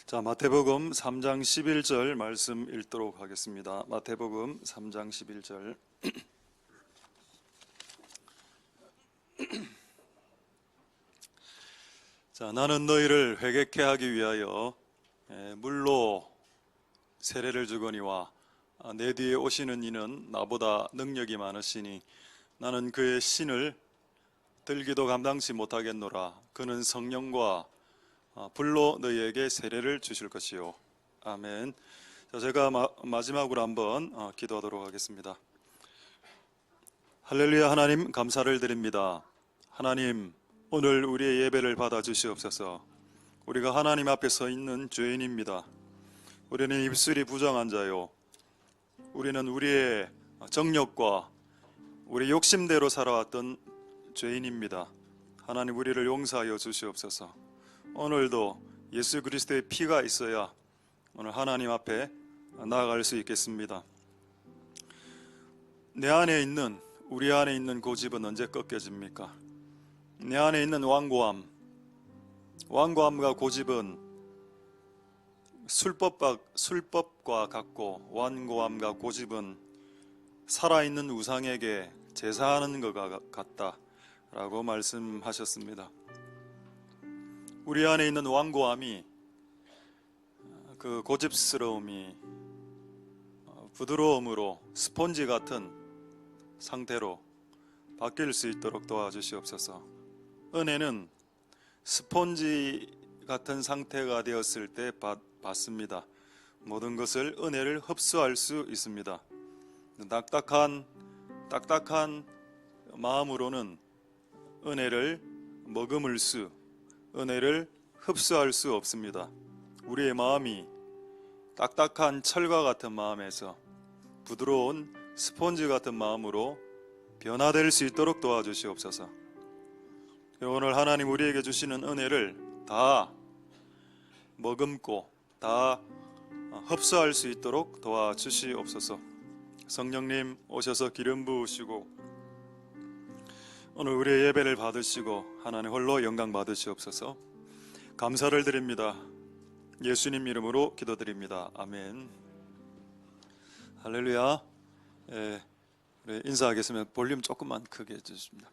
자, 마태복음 3장 11절 말씀 읽도록 하겠습니다. 마태복음 3장 11절. 자, 나는 너희를 회개케 하기 위하여 물로 세례를 주거니와 내 뒤에 오시는 이는 나보다 능력이 많으시니 나는 그의 신을 들기도 감당치 못하겠노라. 그는 성령과 불로 너희에게 세례를 주실 것이요. 아멘. 자, 제가 마지막으로 한번 기도하도록 하겠습니다. 할렐루야. 하나님 감사를 드립니다. 하나님, 오늘 우리의 예배를 받아 주시옵소서. 우리가 하나님 앞에 서 있는 죄인입니다. 우리는 입술이 부정한 자요, 우리는 우리의 정욕과 우리 욕심대로 살아왔던 죄인입니다. 하나님, 우리를 용서하여 주시옵소서. 오늘도 예수 그리스도의 피가 있어야 오늘 하나님 앞에 나아갈 수 있겠습니다. 내 안에 있는, 우리 안에 있는 고집은 언제 꺾여집니까? 내 안에 있는 완고함과 고집은 술법과 같고, 완고함과 고집은 살아있는 우상에게 제사하는 것과 같다라고 말씀하셨습니다. 우리 안에 있는 완고함이, 그 고집스러움이 부드러움으로 스폰지 같은 상태로 바뀔 수 있도록 도와주시옵소서. 은혜는 스폰지 같은 상태가 되었을 때 받습니다. 모든 것을, 은혜를 흡수할 수 있습니다. 딱딱한 마음으로는 은혜를 머금을 수, 은혜를 흡수할 수 없습니다. 우리의 마음이 딱딱한 철과 같은 마음에서 부드러운 스폰지 같은 마음으로 변화될 수 있도록 도와주시옵소서. 오늘 하나님 우리에게 주시는 은혜를 다 머금고 다 흡수할 수 있도록 도와주시옵소서. 성령님 오셔서 기름 부으시고 오늘 우리의 예배를 받으시고 하나님 홀로 영광 받으시옵소서. 감사를 드립니다. 예수님 이름으로 기도드립니다. 아멘. 할렐루야. 인사하겠습니다. 볼륨 조금만 크게 해주십니다.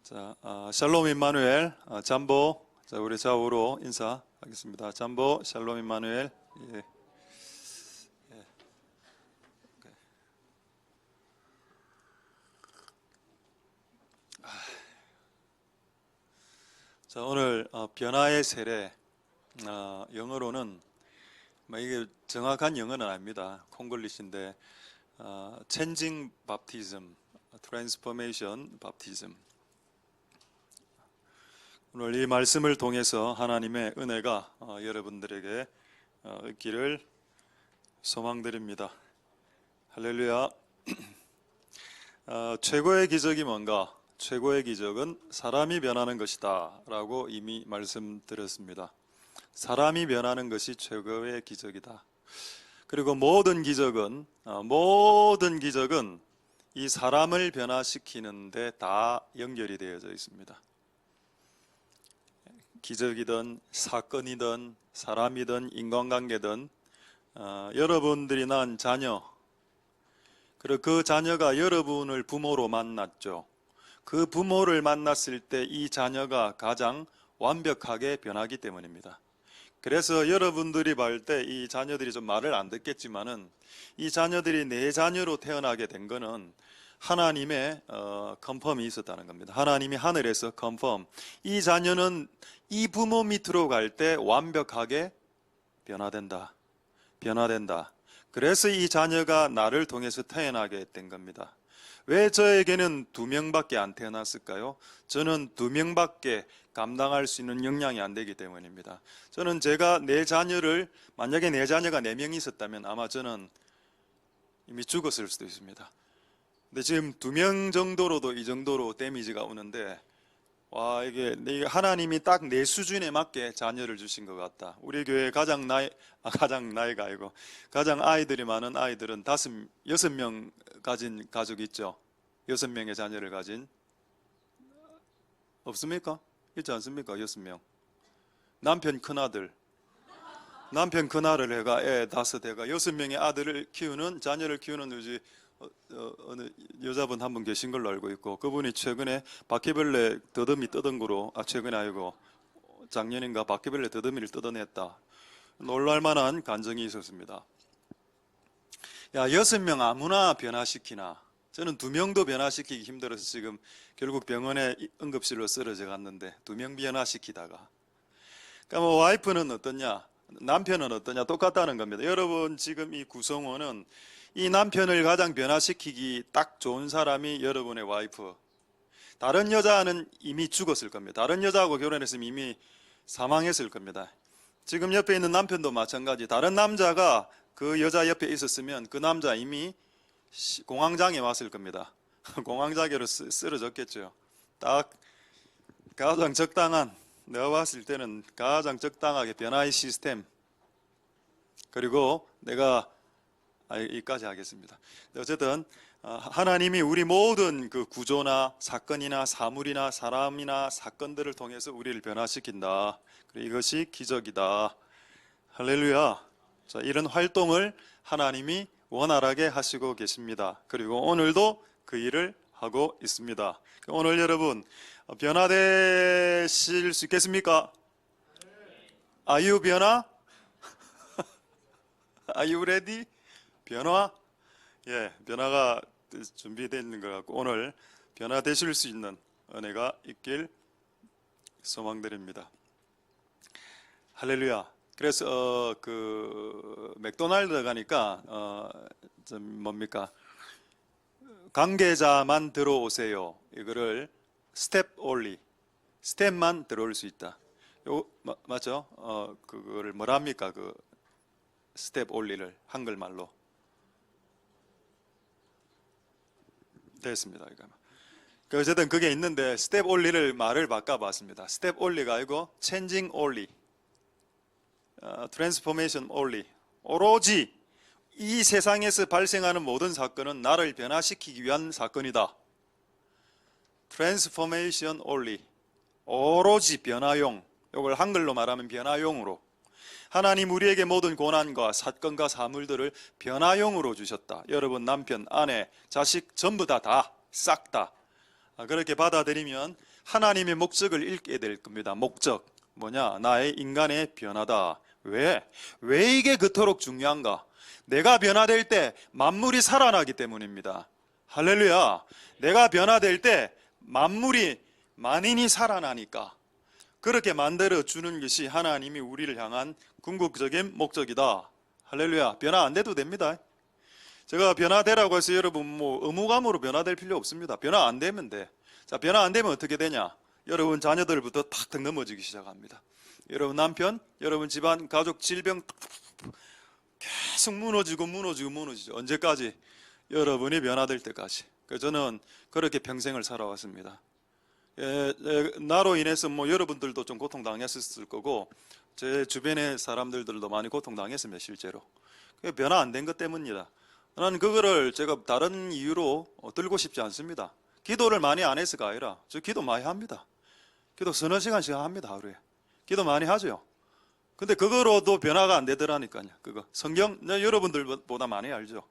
자, 샬롬 임마누엘, 잠보. 자, 우리 좌우로 인사하겠습니다. 잠보, 샬롬 임마누엘. 예. 자, 오늘 변화의 세례, 영어로는 이게 정확한 영어는 아닙니다. 콩글리시인데 Changing Baptism, Transformation Baptism. 오늘 이 말씀을 통해서 하나님의 은혜가 여러분들에게 있기를 소망드립니다. 할렐루야. 최고의 기적이 뭔가? 최고의 기적은 사람이 변하는 것이다 라고 이미 말씀드렸습니다. 사람이 변하는 것이 최고의 기적이다. 그리고 모든 기적은 이 사람을 변화시키는데 다 연결이 되어져 있습니다. 기적이든 사건이든 사람이든 인간관계든 여러분들이 낳은 자녀, 그리고 그 자녀가 여러분을 부모로 만났죠. 그 부모를 만났을 때 이 자녀가 가장 완벽하게 변하기 때문입니다. 그래서 여러분들이 볼 때 이 자녀들이 좀 말을 안 듣겠지만은 이 자녀들이 내 자녀로 태어나게 된 거는 하나님의 컨펌이 있었다는 겁니다. 하나님이 하늘에서 컨펌. 이 자녀는 이 부모 밑으로 갈 때 완벽하게 변화된다. 그래서 이 자녀가 나를 통해서 태어나게 된 겁니다. 왜 저에게는 2명밖에 안 태어났을까요? 저는 2명밖에 감당할 수 있는 역량이 안 되기 때문입니다. 저는 제가 만약에 내 자녀가 4명이 있었다면 아마 저는 이미 죽었을 수도 있습니다. 근데 지금 2명 정도로도 이 정도로 데미지가 오는데, 와, 이게 하나님이 딱 내 수준에 맞게 자녀를 주신 것 같다. 우리 교회 가장 나이가 아니고 가장 아이들이 많은 아이들은 6명 가진 가족 있죠. 6명의 자녀를 가진, 없습니까? 있지 않습니까? 6명. 남편 큰아들, 남편 그날을 해가 애 5애가 6명의 아들을 키우는 자녀를 키우는 어느 여자분 한 분 계신 걸로 알고 있고, 그분이 최근에 바퀴벌레 더듬이 뜯은 거로, 최근에 아니고 작년인가 바퀴벌레 더듬이를 뜯어냈다. 놀랄만한 간증이 있었습니다. 야, 6명 아무나 변화시키나? 저는 2명도 변화시키기 힘들어서 지금 결국 병원에 응급실로 쓰러져 갔는데 2명 변화시키다가. 그러니까 뭐 와이프는 어떠냐? 남편은 어떠냐? 똑같다는 겁니다. 여러분 지금 이 구성원은 이 남편을 가장 변화시키기 딱 좋은 사람이 여러분의 와이프. 다른 여자는 이미 죽었을 겁니다. 다른 여자하고 결혼했으면 이미 사망했을 겁니다. 지금 옆에 있는 남편도 마찬가지. 다른 남자가 그 여자 옆에 있었으면 그 남자 이미 공황장애 왔을 겁니다. 공황장애로 쓰러졌겠죠. 딱 가장 적당한, 내가 봤을 때는 가장 적당하게 변화의 시스템. 그리고 내가 여기까지 하겠습니다. 어쨌든 하나님이 우리 모든 그 구조나 사건이나 사물이나 사람이나 사건들을 통해서 우리를 변화시킨다. 그리고 이것이 기적이다. 할렐루야. 자, 이런 활동을 하나님이 원활하게 하시고 계십니다. 그리고 오늘도 그 일을 하고 있습니다. 오늘 여러분 변화되실 수 있겠습니까? Are you 변화? Are you ready? 변화? 예, 변화가 준비되어 있는 것 같고 오늘 변화되실 수 있는 은혜가 있길 소망드립니다. 할렐루야. 그래서 그 맥도날드 가니까 뭡니까? 관계자만 들어오세요. 이거를 스텝 올리, 스텝만 들어올 수 있다. 요 맞죠? 그거를 뭐랍니까? 그 스텝 올리를 한글말로 됐습니다. 이거. 어쨌든 그게 있는데 스텝 올리를 말을 바꿔봤습니다. 스텝 올리가 아니고 체인징 올리, 트랜스포메이션 올리. 오로지 이 세상에서 발생하는 모든 사건은 나를 변화시키기 위한 사건이다. 트랜스포메이션 올리. 오로지 변화용. 이걸 한글로 말하면 변화용으로. 하나님 우리에게 모든 고난과 사건과 사물들을 변화용으로 주셨다. 여러분 남편, 아내, 자식 전부 다 싹 다. 그렇게 받아들이면 하나님의 목적을 잃게 될 겁니다. 목적 뭐냐? 나의 인간의 변화다. 왜 이게 그토록 중요한가? 내가 변화될 때 만물이 살아나기 때문입니다. 할렐루야. 내가 변화될 때 만물이 만인이 살아나니까. 그렇게 만들어주는 것이 하나님이 우리를 향한 궁극적인 목적이다. 할렐루야. 변화 안 돼도 됩니다. 제가 변화되라고 해서 여러분 뭐 의무감으로 변화될 필요 없습니다. 변화 안 되면 돼. 자, 변화 안 되면 어떻게 되냐? 여러분 자녀들부터 탁탁 넘어지기 시작합니다. 여러분 남편, 여러분 집안, 가족, 질병 계속 무너지고 언제까지? 여러분이 변화될 때까지. 그래서 저는 그렇게 평생을 살아왔습니다. 나로 인해서 뭐 여러분들도 좀 고통당했을 거고 제 주변의 사람들도 많이 고통당했습니다. 실제로. 변화 안 된 것 때문입니다. 나는 그거를 제가 다른 이유로 들고 싶지 않습니다. 기도를 많이 안 해서가 아니라 저 기도 많이 합니다. 기도 서너 시간씩 합니다. 하루에. 기도 많이 하죠. 근데 그거로도 변화가 안 되더라니까요. 그거 성경 여러분들보다 많이 알죠.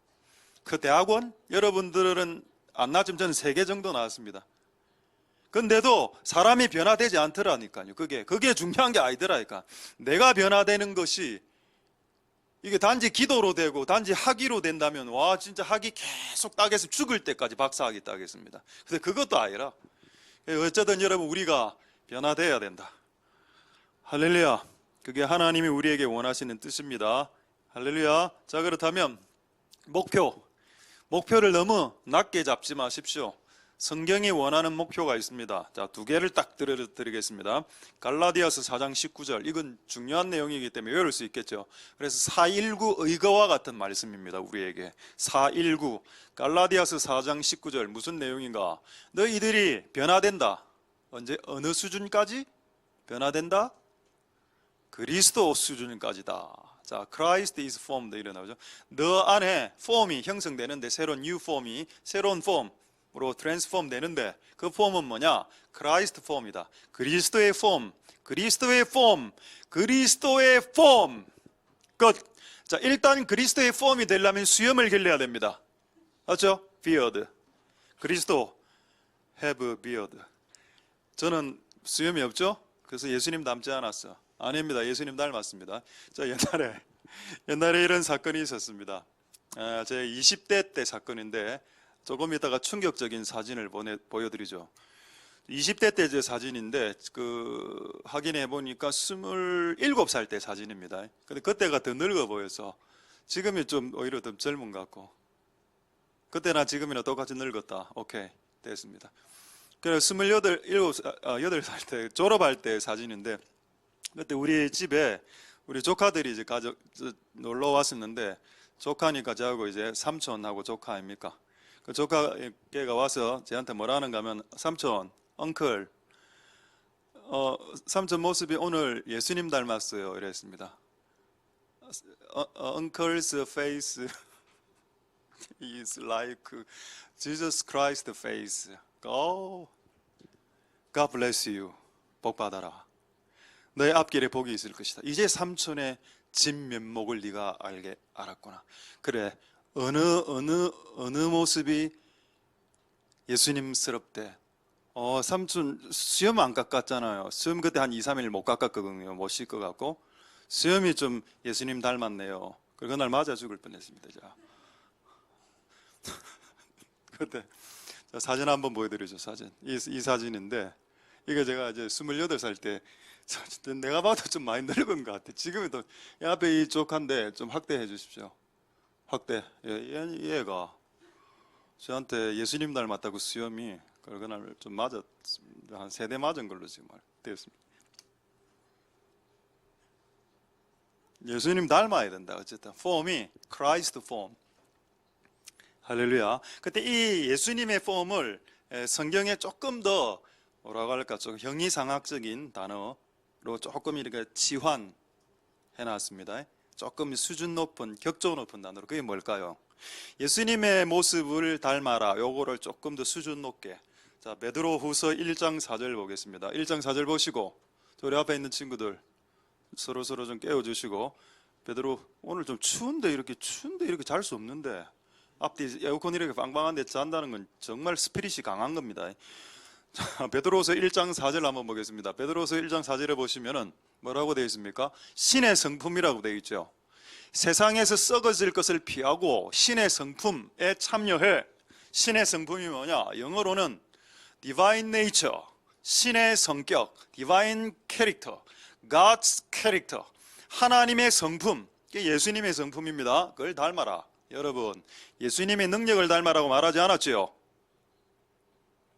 그 대학원 여러분들은 안 나지면 저는 3개 정도 나왔습니다. 근데도 사람이 변화되지 않더라니까요. 그게 중요한 게 아니더라니까. 내가 변화되는 것이 이게 단지 기도로 되고 단지 학위로 된다면 와 진짜 학위 계속 따겠으면 죽을 때까지 박사학위 따겠습니다. 근데 그것도 아니라 어쨌든 여러분 우리가 변화되어야 된다. 할렐루야. 그게 하나님이 우리에게 원하시는 뜻입니다. 할렐루야. 자, 그렇다면 목표를 너무 낮게 잡지 마십시오. 성경이 원하는 목표가 있습니다. 자, 2개를 딱 드리겠습니다. 갈라디아서 4장 19절. 이건 중요한 내용이기 때문에 외울 수 있겠죠. 그래서 419 의거와 같은 말씀입니다. 우리에게 419 갈라디아서 4장 19절 무슨 내용인가? 너희들이 변화된다. 언제 어느 수준까지 변화된다? 그리스도 수준까지다. 자, Christ is formed 이래 나오죠. 너 안에 폼이 형성되는데 새로운 new 폼이 새로운 폼으로 트랜스폼 되는데 그 폼은 뭐냐? 크라이스트 폼이다. 그리스도의 폼. 끝. 자, 일단 그리스도의 폼이 되려면 수염을 길러야 됩니다. 맞죠? beard. 그리스도 have beard. 저는 수염이 없죠? 그래서 예수님 닮지 않았어. 아닙니다. 예수님 닮았습니다. 자, 옛날에 이런 사건이 있었습니다. 제 20대 때 사건인데 조금 이따가 충격적인 사진을 보여드리죠. 20대 때 제 사진인데 확인해 보니까 27살 때 사진입니다. 근데 그때가 더 늙어 보여서 지금이 좀 오히려 더 젊은 것 같고, 그때나 지금이나 똑같이 늙었다. 오케이, 됐습니다. 그래서 8살 때 졸업할 때 사진인데, 그때 우리 집에 우리 조카들이 이제 놀러 왔었는데, 조카니까 저하고 이제 삼촌하고 조카 아닙니까? 그 조카가 와서 저한테 뭐라 하는가 하면, 삼촌, 엉클, 삼촌 모습이 오늘 예수님 닮았어요. 이랬습니다. Uncle's face is like Jesus Christ face. Oh, God bless you. 복 받아라. 너의 앞길에 복이 있을 것이다. 이제 삼촌의 진면목을 네가 알았구나. 그래, 어느 모습이 예수님스럽대. 삼촌 수염 안 깎았잖아요. 수염 그때 한 2, 3일 못 깎았거든요. 못 씻고 갖고. 수염이 좀 예수님 닮았네요. 그날 맞아 죽을 뻔했습니다. 자. 그때 사진 한번 보여드리죠. 사진. 이 사진인데, 이게 제가 이제 28살 때, 내가 봐도 좀 많이 늙은 것 같아. 지금은 또 앞에 이 조카인데 좀 확대해 주십시오. 확대. 얘가 저한테 예수님 닮았다고 수염이 그날 좀 맞았습니다. 한 3대 맞은 걸로 지금 되었습니다. 예수님 닮아야 된다. 어쨌든 폼이 크라이스트 폼. 할렐루야. 그때 이 예수님의 폼을 성경에 조금 더 뭐라고 할까, 좀 형이상학적인 단어로 조금 이렇게 치환해 놨습니다. 조금 수준 높은, 격조 높은 단어로. 그게 뭘까요? 예수님의 모습을 닮아라. 요거를 조금 더 수준 높게. 자, 베드로후서 1장 4절 보겠습니다. 1장 4절 보시고, 우리 앞에 있는 친구들 서로 좀 깨워주시고. 베드로, 오늘 좀 추운데 이렇게 잘 수 없는데, 앞뒤 에어컨 이렇게 빵빵한데 잔다는 건 정말 스피릿이 강한 겁니다. 자, 베드로후서 1장 4절 한번 보겠습니다. 베드로후서 1장 4절에 보시면은 뭐라고 되어 있습니까? 신의 성품이라고 되어 있죠. 세상에서 썩어질 것을 피하고 신의 성품에 참여해. 신의 성품이 뭐냐? 영어로는 divine nature, 신의 성격, divine character, God's character, 하나님의 성품, 이게 예수님의 성품입니다. 그걸 닮아라. 여러분, 예수님의 능력을 닮아라고 말하지 않았지요?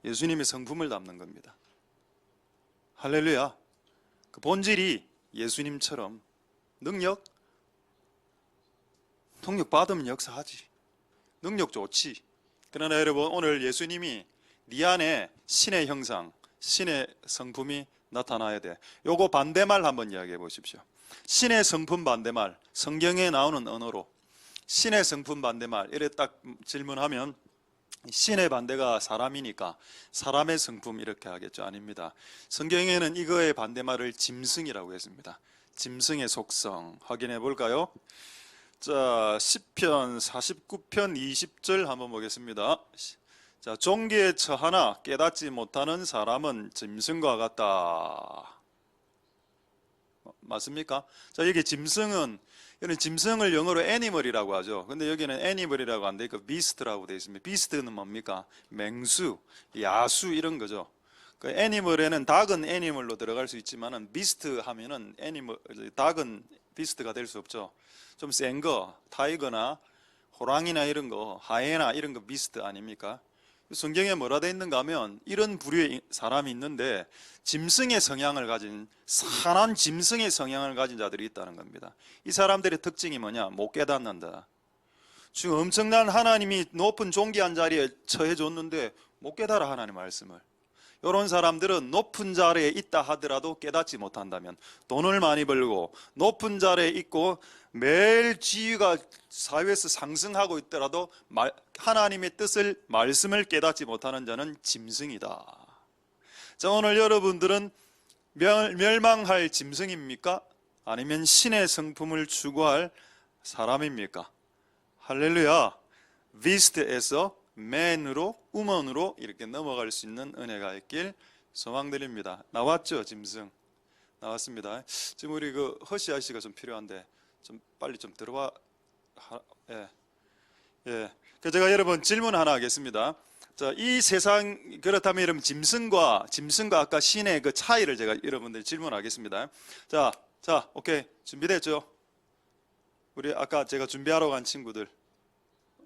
예수님의 성품을 담는 겁니다. 할렐루야. 그 본질이 예수님처럼 능력 받으면 역사하지. 능력 좋지. 그러나 여러분, 오늘 예수님이 네 안에 신의 형상, 신의 성품이 나타나야 돼. 요거 반대말 한번 이야기해 보십시오. 신의 성품 반대말, 성경에 나오는 언어로 신의 성품 반대말, 이래 딱 질문하면 신의 반대가 사람이니까 사람의 성품 이렇게 하겠죠. 아닙니다. 성경에는 이거의 반대말을 짐승이라고 했습니다. 짐승의 속성 확인해 볼까요? 자, 시편 49편 20절 한번 보겠습니다. 자, 종기에 처하나 깨닫지 못하는 사람은 짐승과 같다. 맞습니까? 자, 여기 짐승은, 여기는 짐승을 영어로 애니멀이라고 하죠. 근데 여기는 애니멀이라고 안 돼 있고 비스트라고 되어 있습니다. 비스트는 뭡니까? 맹수, 야수 이런 거죠. 그 애니멀에는 닭은 애니멀로 들어갈 수 있지만은 비스트 하면은 닭은 비스트가 될 수 없죠. 좀 센 거, 타이거나 호랑이나 이런 거, 하이에나 이런 거 비스트 아닙니까? 성경에 뭐라 되어 있는가 하면 이런 부류의 사람이 있는데 짐승의 성향을 가진, 산한 짐승의 성향을 가진 자들이 있다는 겁니다. 이 사람들의 특징이 뭐냐? 못 깨닫는다. 지금 엄청난 하나님이 높은 존귀한 자리에 처해 줬는데 못 깨달아, 하나님 말씀을. 이런 사람들은 높은 자리에 있다 하더라도 깨닫지 못한다면, 돈을 많이 벌고 높은 자리에 있고 매일 지위가 사회에서 상승하고 있더라도 하나님의 뜻을, 말씀을 깨닫지 못하는 자는 짐승이다. 자, 오늘 여러분들은 멸망할 짐승입니까? 아니면 신의 성품을 추구할 사람입니까? 할렐루야. 비스트에서 맨으로, 우먼으로 이렇게 넘어갈 수 있는 은혜가 있길 소망드립니다. 나왔죠, 짐승? 나왔습니다. 지금 우리 그 허시 아저씨가 좀 필요한데 좀 빨리 좀 들어와. 예. 예. 제가 여러분 질문 하나 하겠습니다. 자, 이 세상, 그렇다면 여러분 짐승과 아까 신의 그 차이를 제가 여러분들 질문하겠습니다. 자, 오케이. 준비됐죠? 우리 아까 제가 준비하러 간 친구들.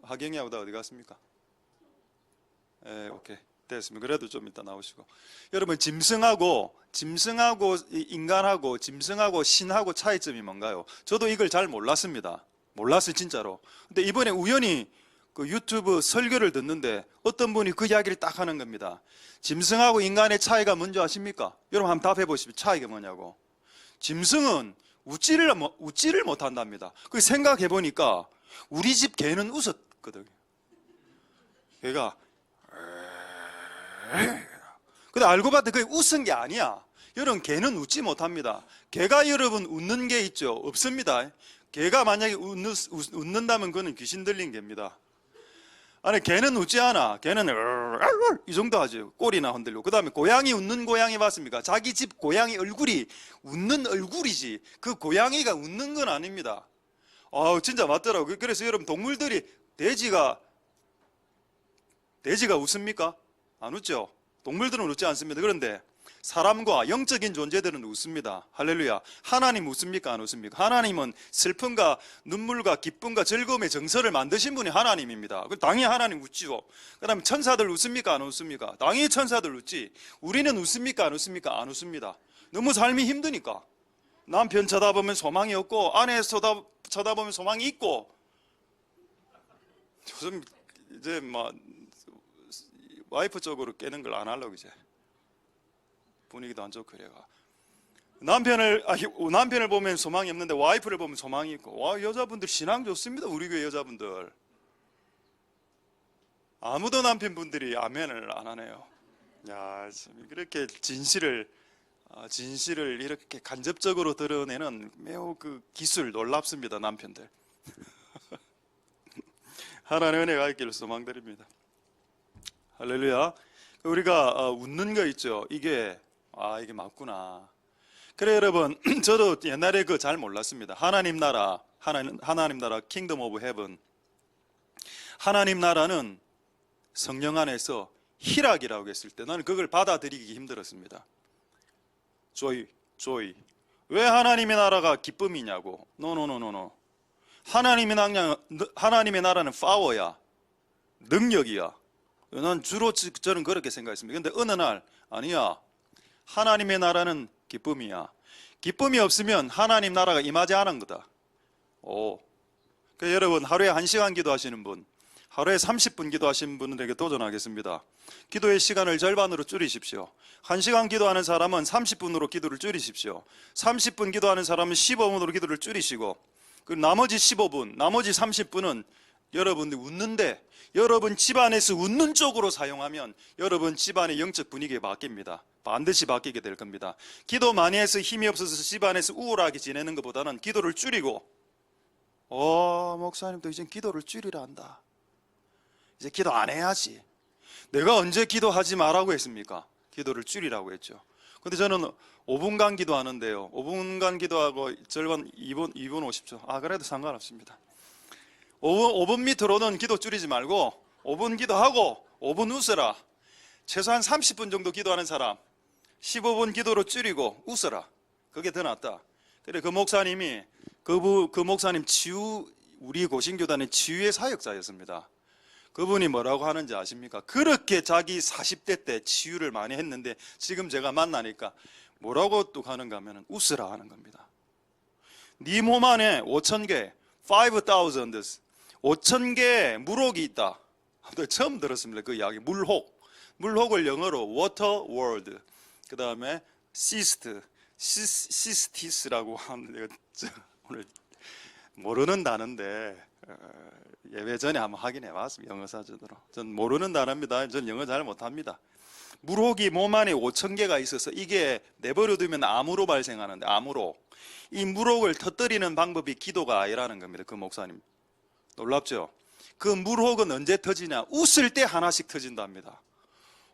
하경이하고 다 어디 갔습니까? 예, 오케이. 됐습니다. 그래도 좀 이따 나오시고. 여러분, 짐승하고 인간하고 짐승하고 신하고 차이점이 뭔가요? 저도 이걸 잘 몰랐습니다. 몰랐어요, 진짜로. 근데 이번에 우연히 그 유튜브 설교를 듣는데 어떤 분이 그 이야기를 딱 하는 겁니다. 짐승하고 인간의 차이가 뭔지 아십니까? 여러분 한번 답해 보십시오. 차이가 뭐냐고. 짐승은 웃지를 못한답니다. 그 생각해 보니까 우리 집 개는 웃었거든요. 걔가 근데 알고 봤더니 그게 웃은 게 아니야. 여러분 개는 웃지 못합니다. 개가 여러분 웃는 게 있죠? 없습니다. 개가 만약에 웃는다면 그거는 귀신 들린 개입니다. 아니 개는 웃지 않아. 개는 이 정도 하죠. 꼬리나 흔들고. 그 다음에 고양이 웃는 고양이 봤습니까? 자기 집 고양이 얼굴이 웃는 얼굴이지 그 고양이가 웃는 건 아닙니다. 진짜 맞더라고요. 그래서 여러분 동물들이 돼지가 웃습니까? 안 웃죠. 동물들은 웃지 않습니다. 그런데 사람과 영적인 존재들은 웃습니다. 할렐루야. 하나님 웃습니까? 안 웃습니까? 하나님은 슬픔과 눈물과 기쁨과 즐거움의 정서를 만드신 분이 하나님입니다. 당연히 하나님 웃지요. 그 다음에 천사들 웃습니까? 안 웃습니까? 당연히 천사들 웃지. 우리는 웃습니까? 안 웃습니까? 안 웃습니다. 너무 삶이 힘드니까. 남편 쳐다보면 소망이 없고 아내 쳐다보면 소망이 있고. 요즘 이제 막 와이프 쪽으로 깨는 걸 안 하려고 이제 분위기도 안 좋고 그래가 남편을 보면 소망이 없는데 와이프를 보면 소망이 있고. 와, 여자분들 신앙 좋습니다. 우리 교회 여자분들 아무도 남편분들이 아멘을 안 하네요. 야, 그렇게 진실을 이렇게 간접적으로 드러내는 매우 그 기술 놀랍습니다. 남편들. 하나님의 은혜가 있기를 소망드립니다. 할렐루야. 우리가 웃는 거 있죠. 이게 맞구나. 그래 여러분, 저도 옛날에 그 잘 몰랐습니다. 하나님 나라 킹덤 오브 헤븐. 하나님 나라는 성령 안에서 희락이라고 했을 때 나는 그걸 받아들이기 힘들었습니다. 조이. 왜 하나님의 나라가 기쁨이냐고. 노. 하나님의 나라는 파워야. 능력이야. 난 주로 저는 그렇게 생각했습니다. 그런데 어느 날 아니야. 하나님의 나라는 기쁨이야. 기쁨이 없으면 하나님 나라가 임하지 않은 거다. 그래서 여러분 하루에 1시간 기도하시는 분, 하루에 30분 기도하시는 분들에게 도전하겠습니다. 기도의 시간을 절반으로 줄이십시오. 1시간 기도하는 사람은 30분으로 기도를 줄이십시오. 30분 기도하는 사람은 15분으로 기도를 줄이시고, 그리고 나머지 15분, 나머지 30분은 여러분들이 웃는데 여러분 집안에서 웃는 쪽으로 사용하면 여러분 집안의 영적 분위기가 바뀝니다. 반드시 바뀌게 될 겁니다. 기도 많이 해서 힘이 없어서 집안에서 우울하게 지내는 것보다는 기도를 줄이고, 목사님도 이제 기도를 줄이라 한다. 이제 기도 안 해야지. 내가 언제 기도하지 말라고 했습니까? 기도를 줄이라고 했죠. 근데 저는 5분간 기도하는데요. 5분간 기도하고 절반 2분 50초. 그래도 상관없습니다. 5분 밑으로는 기도 줄이지 말고 5분 기도하고 5분 웃어라. 최소한 30분 정도 기도하는 사람 15분 기도로 줄이고 웃어라. 그게 더 낫다. 그래 그 목사님이 그 목사님 우리 고신교단의 치유의 사역자였습니다. 그분이 뭐라고 하는지 아십니까? 그렇게 자기 40대 때 치유를 많이 했는데 지금 제가 만나니까 뭐라고 또 하는가 하면 웃으라 하는 겁니다. 네 몸 안에 5,000개 5,000개 물혹이 있다. 처음 들었습니다. 그 이야기. 물혹을 영어로 water world, 그 다음에 시스티스라고 하는데 오늘 모르는 단어인데 예배 전에 한번 확인해 봤습니다. 영어 사전으로. 전 모르는 단어입니다. 전 영어 잘 못합니다. 물혹이 몸 안에 5천 개가 있어서 이게 내버려 두면 암으로 발생하는데, 암으로. 이 물혹을 터뜨리는 방법이 기도가 아니라는 겁니다. 그 목사님. 놀랍죠? 그 물혹은 언제 터지냐? 웃을 때 하나씩 터진답니다.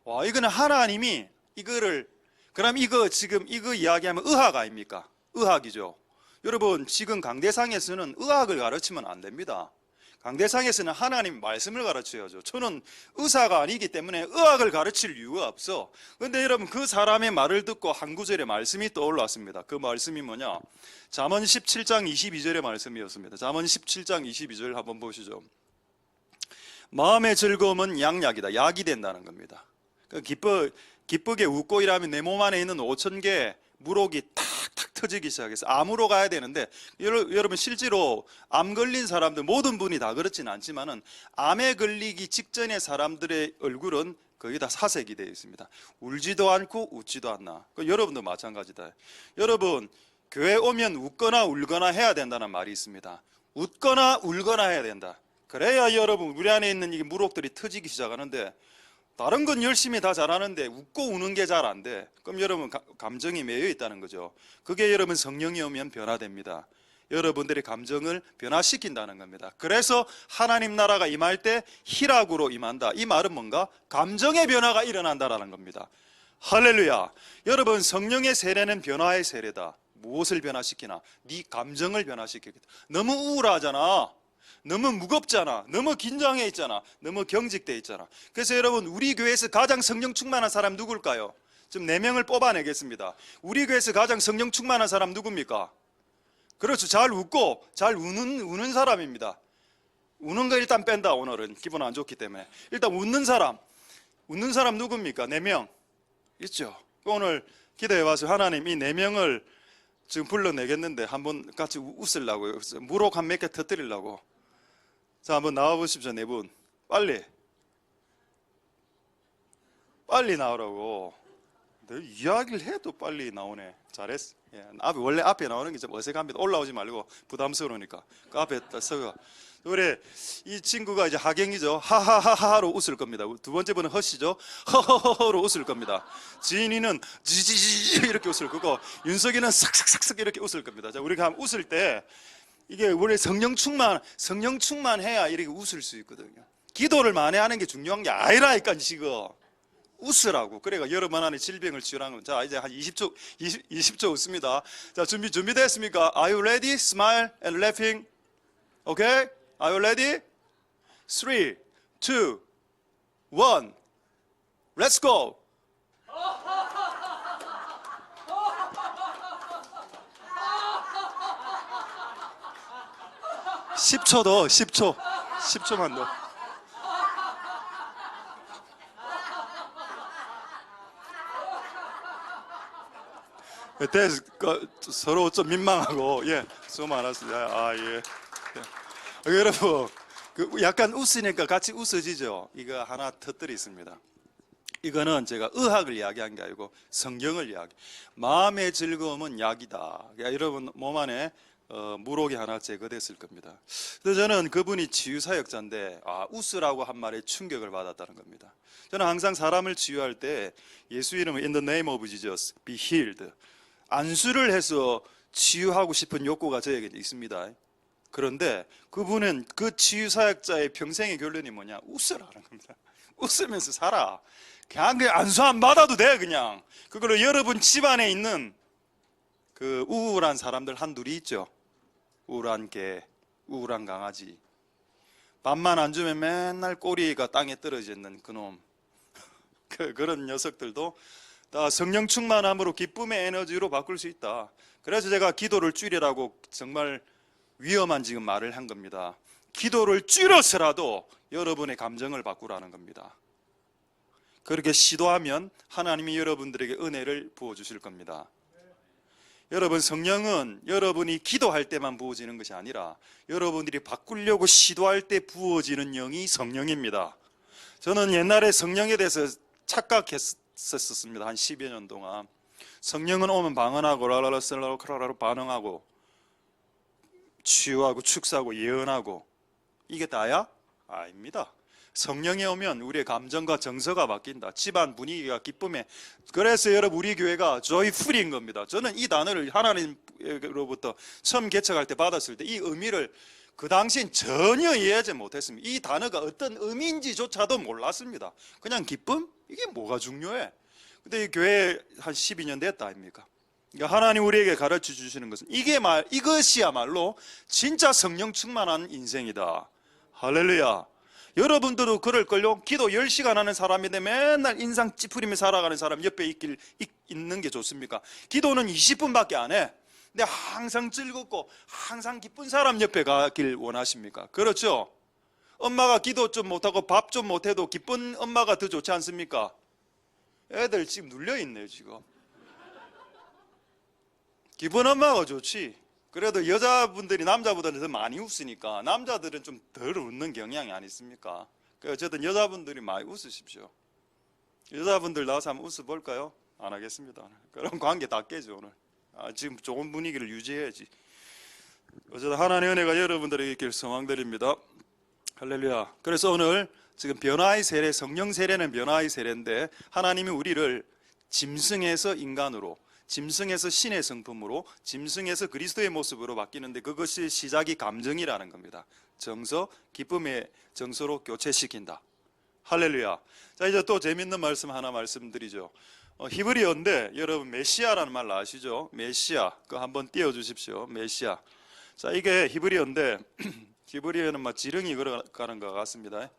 와, 이거는 하나님이 이거를, 그럼 이거 지금 이거 이야기하면 의학 아닙니까? 의학이죠. 여러분, 지금 강대상에서는 의학을 가르치면 안 됩니다. 강대상에서는 하나님 말씀을 가르쳐야죠. 저는 의사가 아니기 때문에 의학을 가르칠 이유가 없어. 그런데 여러분, 그 사람의 말을 듣고 한 구절의 말씀이 떠올랐습니다. 그 말씀이 뭐냐? 잠언 17장 22절의 말씀이었습니다. 잠언 17장 22절 한번 보시죠. 마음의 즐거움은 양약이다. 약이 된다는 겁니다. 기쁘게 웃고 일하면 내 몸 안에 있는 5천 개의 물혹이 탁탁 터지기 시작해서 암으로 가야 되는데, 여러분 실제로 암 걸린 사람들 모든 분이 다 그렇지는 않지만은 암에 걸리기 직전의 사람들의 얼굴은 거의 다 사색이 되어 있습니다. 울지도 않고 웃지도 않나. 여러분도 마찬가지다. 여러분, 교회 오면 웃거나 울거나 해야 된다는 말이 있습니다. 웃거나 울거나 해야 된다. 그래야 여러분 우리 안에 있는 이 물혹들이 터지기 시작하는데, 다른 건 열심히 다 잘하는데 웃고 우는 게 잘 안 돼. 그럼 여러분 감정이 매여 있다는 거죠. 그게 여러분 성령이 오면 변화됩니다. 여러분들의 감정을 변화시킨다는 겁니다. 그래서 하나님 나라가 임할 때 희락으로 임한다. 이 말은 뭔가? 감정의 변화가 일어난다라는 겁니다. 할렐루야. 여러분, 성령의 세례는 변화의 세례다. 무엇을 변화시키나? 네 감정을 변화시키겠다. 너무 우울하잖아. 너무 무겁잖아. 너무 긴장해 있잖아. 너무 경직돼 있잖아. 그래서 여러분, 우리 교회에서 가장 성령 충만한 사람 누굴까요? 지금 4명을 뽑아내겠습니다. 우리 교회에서 가장 성령 충만한 사람 누굽니까? 그렇죠. 잘 웃고 잘 우는 사람입니다. 우는 거 일단 뺀다. 오늘은 기분 안 좋기 때문에. 일단 웃는 사람 누굽니까? 4명 있죠. 오늘 기도해 와서 하나님 이 4명을 지금 불러내겠는데 한번 같이 웃으려고요. 물혹 한 몇 개 터뜨리려고. 자, 한번 나와보십시오. 4분. 빨리 나오라고. 너 이야기를 해도 빨리 나오네. 잘했어. 예, 원래 앞에 나오는 게 좀 어색합니다. 올라오지 말고 부담스러우니까 그 앞에 딱 서가. 그래, 이 친구가 이제 하경이죠. 하하하하로 웃을 겁니다. 두 번째 분은 허씨죠. 허허허허로 웃을 겁니다. 지인이는 지지지 이렇게 웃을 거고, 윤석이는 삭삭삭삭 이렇게 웃을 겁니다. 자, 우리가 웃을 때 이게 원래 성령 충만해야 이렇게 웃을 수 있거든요. 기도를 많이 하는 게 중요한 게 아니라니까 지금. 웃으라고. 그래가 여러분 안에 질병을 치유하는 거. 자, 이제 한 20초 웃습니다. 자, 준비됐습니까? Are you ready? Smile and laughing. Okay? Are you ready? 3, 2, 1. Let's go. 10초 더, 10초만 더. 서로 좀 민망하고, 예, 수고 많았습니다. 아, 예. 여러분, 약간 웃으니까 같이 웃어지죠? 이거 하나 터뜨리 있습니다. 이거는 제가 의학을 이야기한 게 아니고 성경을 이야기. 마음의 즐거움은 약이다. 여러분 몸 안에 물혹이 하나 제거됐을 겁니다. 그래서 저는 그분이 치유사역자인데 웃으라고 한 말에 충격을 받았다는 겁니다. 저는 항상 사람을 치유할 때 예수 이름을 In the name of Jesus, be healed. 안수를 해서 치유하고 싶은 욕구가 저에게 있습니다. 그런데 그분은 그 치유사역자의 평생의 결론이 뭐냐? 웃으라는 겁니다. 웃으면서 살아. 그냥 안수 안 받아도 돼. 그냥 그걸로 여러분 집안에 있는 그 우울한 사람들 한둘이 있죠. 우울한 개, 우울한 강아지, 밥만 안 주면 맨날 꼬리가 땅에 떨어져 있는 그놈, 그런 녀석들도 다 성령 충만함으로 기쁨의 에너지로 바꿀 수 있다. 그래서 제가 기도를 줄이라고 정말 위험한 지금 말을 한 겁니다. 기도를 줄여서라도 여러분의 감정을 바꾸라는 겁니다. 그렇게 시도하면 하나님이 여러분들에게 은혜를 부어주실 겁니다. 여러분, 성령은 여러분이 기도할 때만 부어지는 것이 아니라 여러분들이 바꾸려고 시도할 때 부어지는 영이 성령입니다. 저는 옛날에 성령에 대해서 착각했었습니다. 한 10여 년 동안. 성령은 오면 방언하고 라라라라라라로 반응하고 치유하고 축사하고 예언하고 이게 다야? 아닙니다. 성령이 오면 우리의 감정과 정서가 바뀐다. 집안 분위기가 기쁨에. 그래서 여러분 우리 교회가 joyful인 겁니다. 저는 이 단어를 하나님으로부터 처음 개척할 때 받았을 때 이 의미를 그 당시엔 전혀 이해하지 못했습니다. 이 단어가 어떤 의미인지조차도 몰랐습니다. 그냥 기쁨? 이게 뭐가 중요해? 근데 이 교회 한 12년 됐다 아닙니까? 그러니까 하나님 우리에게 가르쳐 주시는 것은 이것이야말로 진짜 성령 충만한 인생이다. 할렐루야. 여러분들도 그럴걸요? 기도 10시간 하는 사람인데 맨날 인상 찌푸리며 살아가는 사람 옆에 있는 게 좋습니까? 기도는 20분밖에 안 해. 근데 항상 즐겁고 항상 기쁜 사람 옆에 가길 원하십니까? 그렇죠? 엄마가 기도 좀 못하고 밥 좀 못해도 기쁜 엄마가 더 좋지 않습니까? 애들 지금 눌려있네요 지금. 기쁜 엄마가 좋지. 그래도 여자분들이 남자보다는 더 많이 웃으니까 남자들은 좀 덜 웃는 경향이 아니십니까? 어쨌든 여자분들이 많이 웃으십시오. 여자분들 나와서 한번 웃어볼까요? 안 하겠습니다. 그럼 관계 다 깨져 오늘. 지금 좋은 분위기를 유지해야지. 어쨌든 하나님의 은혜가 여러분들에게 있길 소망드립니다. 할렐루야. 그래서 오늘 지금 변화의 세례, 성령 세례는 변화의 세례인데 하나님이 우리를 짐승에서 인간으로, 짐승에서 신의 성품으로, 짐승에서 그리스도의 모습으로 바뀌는데 그것이 시작이 감정이라는 겁니다. 정서, 기쁨의 정서로 교체시킨다. 할렐루야. 자, 이제 또 재밌는 말씀 하나 말씀드리죠. 히브리어인데 여러분 메시아라는 말 아시죠? 메시아. 그거 한번 띄워주십시오. 메시아. 자, 이게 히브리어인데 히브리어는 막 지렁이 걸어가는 것 같습니다.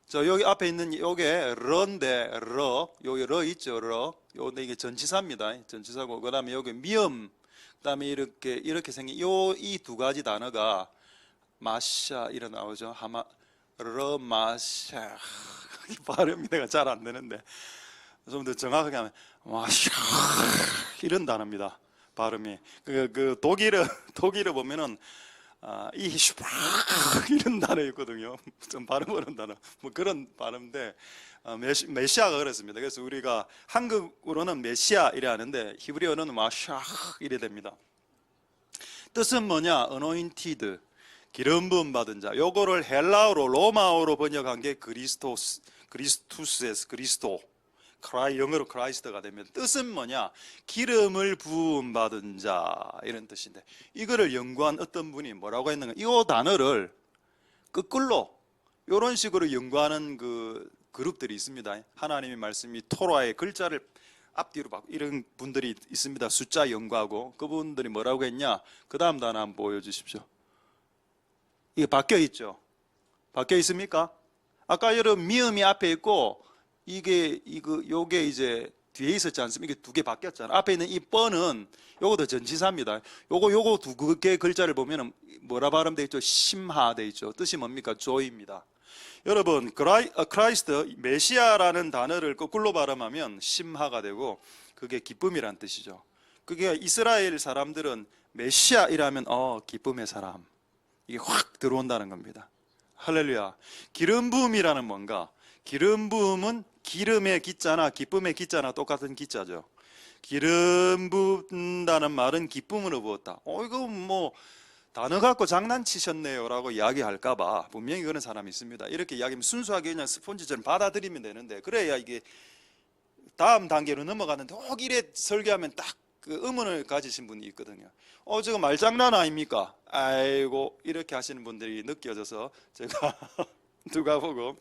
저 여기 앞에 있는 요게 러인데 여기 러 있죠? 요데 이게 전치사입니다. 전치사고 그다음에 여기 미음, 그다음에 이렇게 생긴 이 두 가지 단어가 마샤 이런 나오죠. 마샤 발음이 내가 잘 안 되는데 좀 더 정확하게 하면 마샤 이런 단어입니다. 발음이 그 독일어 보면은 이 슈팍 이런 단어 있거든요. 좀 발음 어려운 단어. 뭐 그런 발음인데 메시아가 그렇습니다. 그래서 우리가 한국으로는 메시아 이래 하는데 히브리어는 마샤 이래 됩니다. 뜻은 뭐냐? anointed, 기름 부음 받은 자. 요거를 헬라어로 로마어로 번역한 게 그리스투스에서 그리스도. 영어로 크라이스트가 되면 뜻은 뭐냐? 기름을 부음 받은 자 이런 뜻인데 이거를 연구한 어떤 분이 뭐라고 했는가? 이 단어를 거꾸로 이런 식으로 연구하는 그 그룹들이 있습니다. 하나님의 말씀이 토라의 글자를 앞뒤로 바꾸고 이런 분들이 있습니다. 숫자 연구하고 그분들이 뭐라고 했냐? 그 다음 단어 한번 보여주십시오. 이게 바뀌어 있죠? 바뀌어 있습니까? 아까 여러분 미음이 앞에 있고 요게 이제 뒤에 있었지 않습니까? 이게 두 개 바뀌었잖아. 앞에 있는 이 뻔은 요것도 전치사입니다. 요거 두 개 글자를 보면은 뭐라 발음되어 있죠? 심하되어 있죠. 뜻이 뭡니까? 조이입니다. 여러분, 크라이스트, 메시아라는 단어를 거꾸로 발음하면 심하가 되고 그게 기쁨이란 뜻이죠. 그게 이스라엘 사람들은 메시아이라면 기쁨의 사람. 이게 확 들어온다는 겁니다. 할렐루야. 기름 부음이라는 뭔가? 기름 부음은 기름의 기자나 기쁨의 기자나 똑같은 기자죠. 기름 붓는다는 말은 기쁨으로 부었다. 이거 뭐 단어 갖고 장난치셨네요 라고 이야기할까봐 분명히 그런 사람이 있습니다. 이렇게 이야기하면 순수하게 그냥 스폰지처럼 받아들이면 되는데 그래야 이게 다음 단계로 넘어가는데 혹 이래 설교하면 딱 그 의문을 가지신 분이 있거든요. 저거 말장난 아닙니까? 아이고 이렇게 하시는 분들이 느껴져서 제가 누가복음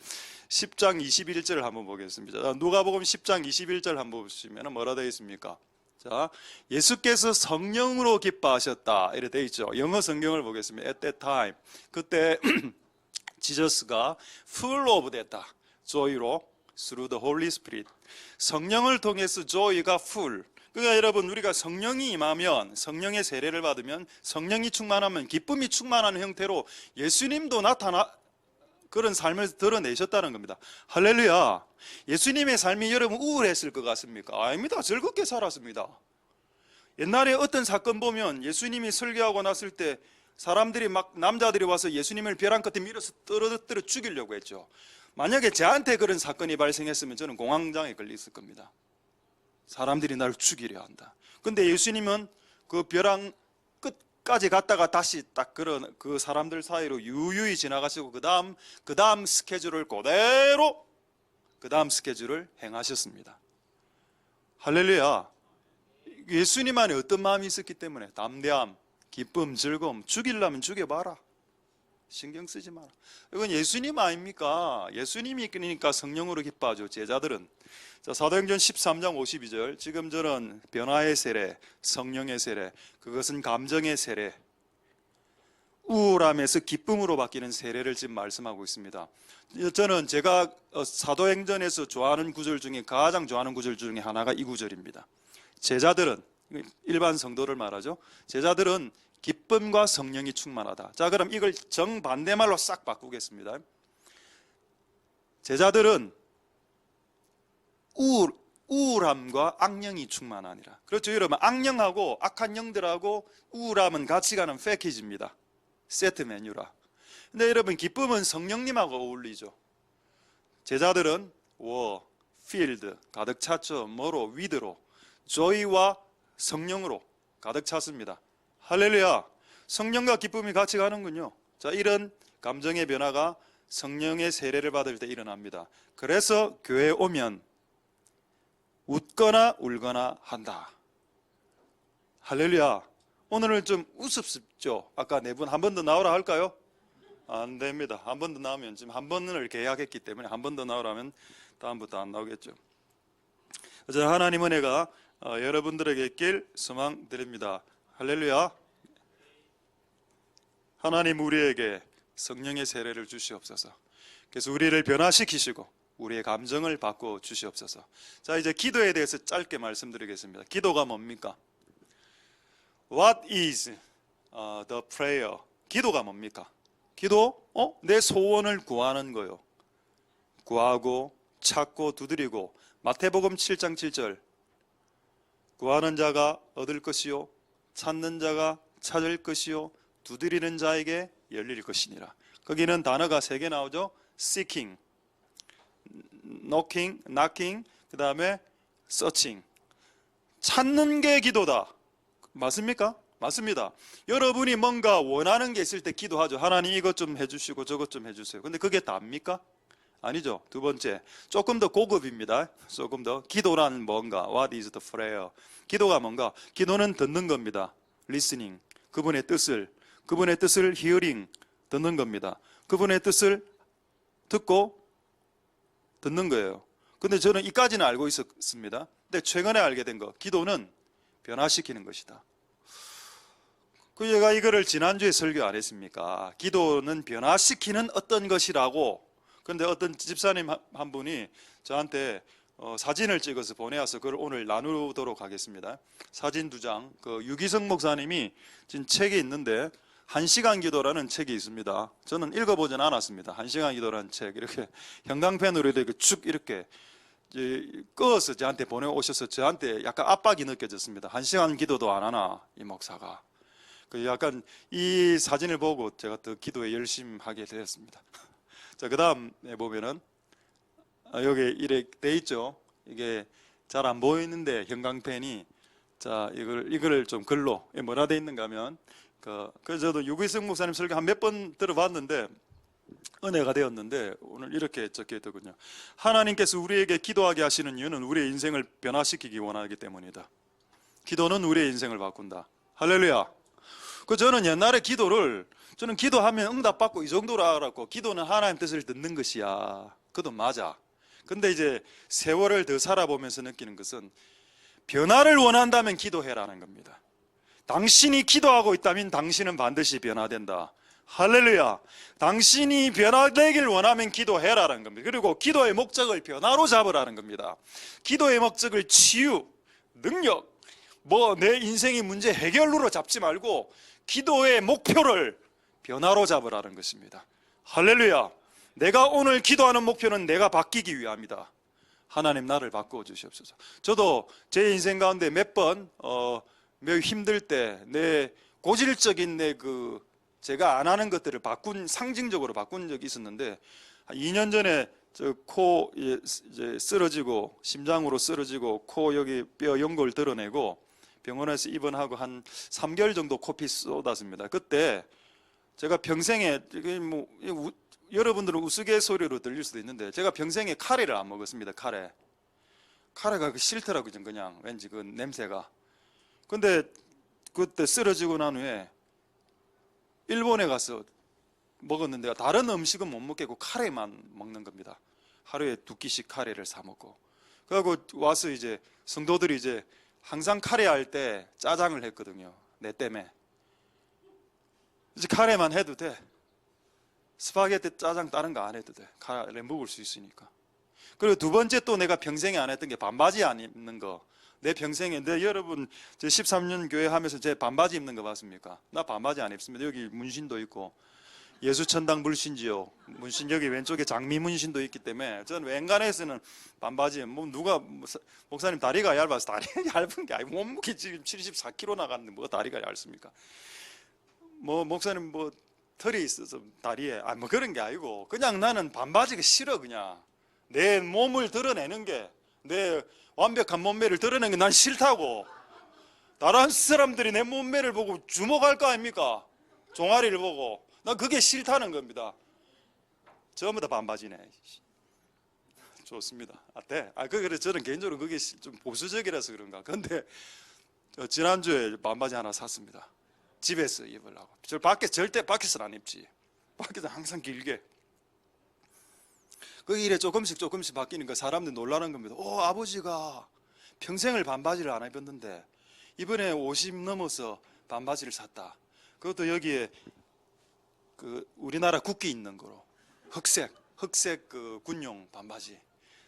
10장 21절을 한번 보겠습니다. 누가복음 10장 21절 한번 보시면 뭐라 되어 있습니까? 자, 예수께서 성령으로 기뻐하셨다 이렇게 되어 있죠. 영어 성경을 보겠습니다. At that time 그때 지저스가 full of 됐다. joy로 through the Holy Spirit 성령을 통해서 joy가 full. 그러니까 여러분 우리가 성령이 임하면 성령의 세례를 받으면 성령이 충만하면 기쁨이 충만한 형태로 예수님도 그런 삶을 드러내셨다는 겁니다. 할렐루야. 예수님의 삶이 여러분 우울했을 것 같습니까? 아닙니다. 즐겁게 살았습니다. 옛날에 어떤 사건 보면 예수님이 설교하고 났을 때 사람들이 남자들이 와서 예수님을 벼랑 끝에 밀어서 떨어뜨려 죽이려고 했죠. 만약에 저한테 그런 사건이 발생했으면 저는 공황장애 걸렸을 겁니다. 사람들이 나를 죽이려 한다. 근데 예수님은 그 벼랑 끝 끝까지 갔다가 다시 딱 그런 그 사람들 사이로 유유히 지나가시고 그 다음 스케줄을 그대로 그 다음 스케줄을 행하셨습니다. 할렐루야. 예수님 안에 어떤 마음이 있었기 때문에 담대함, 기쁨, 즐거움, 죽이려면 죽여봐라. 신경 쓰지 마라. 이건 예수님 아닙니까? 예수님이 그러니까 성령으로 기뻐하죠. 제자들은. 자, 사도행전 13장 52절. 지금 저는 변화의 세례, 성령의 세례, 그것은 감정의 세례, 우울함에서 기쁨으로 바뀌는 세례를 지금 말씀하고 있습니다. 저는 제가 사도행전에서 좋아하는 구절 중에 가장 좋아하는 구절 중에 하나가 이 구절입니다. 제자들은, 일반 성도를 말하죠. 제자들은 기쁨과 성령이 충만하다. 자, 그럼 이걸 정반대말로 싹 바꾸겠습니다. 제자들은 우울함과 악령이 충만하니라. 그렇죠, 여러분. 악령하고 악한 영들하고 우울함은 같이 가는 패키지입니다. 세트 메뉴라. 근데 여러분, 기쁨은 성령님하고 어울리죠. 제자들은 필드 가득 찼죠. 뭐로? 위드로, 조이와 성령으로 가득 찼습니다. 할렐루야. 성령과 기쁨이 같이 가는군요. 자, 이런 감정의 변화가 성령의 세례를 받을 때 일어납니다. 그래서 교회에 오면 웃거나 울거나 한다. 할렐루야. 오늘은 좀 우습죠. 아까 네 분 한 번 더 나오라 할까요? 안 됩니다. 한 번 더 나오면, 지금 한 번을 계약했기 때문에 한 번 더 나오라면 다음부터 안 나오겠죠. 어쨌든 하나님 은혜가 여러분들에게 있길 소망드립니다. 할렐루야. 하나님 우리에게 성령의 세례를 주시옵소서. 그래서 우리를 변화시키시고 우리의 감정을 바꿔 주시옵소서. 자, 이제 기도에 대해서 짧게 말씀드리겠습니다. 기도가 뭡니까? What is the prayer? 기도가 뭡니까? 기도? 내 소원을 구하는 거요. 구하고 찾고 두드리고. 마태복음 7장 7절. 구하는 자가 얻을 것이요, 찾는 자가 찾을 것이요, 두드리는 자에게 열릴 것이니라. 거기는 단어가 3개 나오죠. seeking, knocking, 그 다음에 searching. 찾는 게 기도다. 맞습니까? 맞습니다. 여러분이 뭔가 원하는 게 있을 때 기도하죠. 하나님 이것 좀 해주시고 저것 좀 해주세요. 근데 그게 답니까? 아니죠. 두 번째, 조금 더 고급입니다. 조금 더. 기도란 뭔가? What is the prayer? 기도가 뭔가? 기도는 듣는 겁니다. Listening. 그분의 뜻을 hearing, 듣는 겁니다. 그분의 뜻을 듣고 듣는 거예요. 근데 저는 이까지는 알고 있었습니다. 근데 최근에 알게 된 거, 기도는 변화시키는 것이다. 그 제가 이거를 지난주에 설교 안 했습니까? 기도는 변화시키는 어떤 것이라고. 근데 어떤 집사님 한 분이 저한테 사진을 찍어서 보내와서 그걸 오늘 나누도록 하겠습니다. 사진 2장. 그 유기성 목사님이 지금 책이 있는데 1시간 기도라는 책이 있습니다. 저는 읽어보진 않았습니다. 1시간 기도라는 책 이렇게 형광펜으로 이렇게 쭉 이렇게 끄어서 저한테 보내오셔서 저한테 약간 압박이 느껴졌습니다. 1시간 기도도 안 하나 이 목사가. 그 약간 이 사진을 보고 제가 더 기도에 열심히 하게 되었습니다. 자, 그 다음에 보면은 여기 이렇게 돼 있죠. 이게 잘 안 보이는데 형광펜이. 자, 이거를 좀 글로 뭐라 돼 있는가 하면 그래서 저도 유기성 목사님 설교 한 몇 번 들어봤는데 은혜가 되었는데 오늘 이렇게 적혀 있더군요. 하나님께서 우리에게 기도하게 하시는 이유는 우리의 인생을 변화시키기 원하기 때문이다. 기도는 우리의 인생을 바꾼다. 할렐루야. 저는 옛날에 저는 기도하면 응답받고 이 정도로 알았고, 기도는 하나님 뜻을 듣는 것이야. 그것도 맞아. 근데 이제 세월을 더 살아보면서 느끼는 것은 변화를 원한다면 기도해라는 겁니다. 당신이 기도하고 있다면 당신은 반드시 변화된다. 할렐루야. 당신이 변화되길 원하면 기도해라는 겁니다. 그리고 기도의 목적을 변화로 잡으라는 겁니다. 기도의 목적을 치유, 능력, 내 인생의 문제 해결로 잡지 말고 기도의 목표를 변화로 잡으라는 것입니다. 할렐루야. 내가 오늘 기도하는 목표는 내가 바뀌기 위함이다. 하나님 나를 바꾸어 주시옵소서. 저도 제 인생 가운데 몇 번 매우 힘들 때 내 고질적인 제가 안 하는 것들을 상징적으로 바꾼 적이 있었는데, 2년 전에 코 쓰러지고 심장으로 쓰러지고 코 여기 뼈 연골 드러내고 병원에서 입원하고 한 3개월 정도 코피 쏟았습니다. 그때 제가 평생에 여러분들은 우스갯소리로 들릴 수도 있는데 제가 평생에 카레를 안 먹었습니다. 카레가 싫더라고요. 그냥 왠지 그 냄새가. 근데 그때 쓰러지고 난 후에 일본에 가서 먹었는데 다른 음식은 못 먹겠고 카레만 먹는 겁니다. 하루에 2끼씩 카레를 사 먹고. 그리고 와서 이제 성도들이 이제 항상 카레 할 때 짜장을 했거든요. 내 때문에. 이제 카레만 해도 돼. 스파게티 짜장 다른 거 안 해도 돼. 카레 먹을 수 있으니까. 그리고 두 번째 또 내가 평생에 안 했던 게 반바지 안 입는 거. 내 평생에, 여러분, 제 13년 교회 하면서 제 반바지 입는 거 봤습니까? 나 반바지 안 입습니다. 여기 문신도 있고, 예수천당 불신지요. 문신 여기 왼쪽에 장미 문신도 있기 때문에, 저는 웬간해서는 반바지, 목사님 다리가 얇아서 다리 얇은 게 아니고, 몸무게 지금 74kg 나갔는데 뭐가 다리가 얇습니까? 목사님 털이 있어서 다리에, 그런 게 아니고, 그냥 나는 반바지가 싫어, 그냥. 내 몸을 드러내는 게, 내 완벽한 몸매를 드러내는 게 난 싫다고. 다른 사람들이 내 몸매를 보고 주목할 거 아닙니까? 종아리를 보고. 난 그게 싫다는 겁니다. 전부 다 반바지네. 좋습니다. 네. 그래서 저는 개인적으로 그게 좀 보수적이라서 그런가. 근데 지난주에 반바지 하나 샀습니다. 집에서 입으려고. 절대 밖에서는 안 입지. 밖에서 항상 길게. 그 일에 조금씩 바뀌니까 사람들이 놀라는 겁니다. 아버지가 평생을 반바지를 안 입었는데 이번에 50 넘어서 반바지를 샀다. 그것도 여기에 그 우리나라 국기 있는 거로 흑색 그 군용 반바지,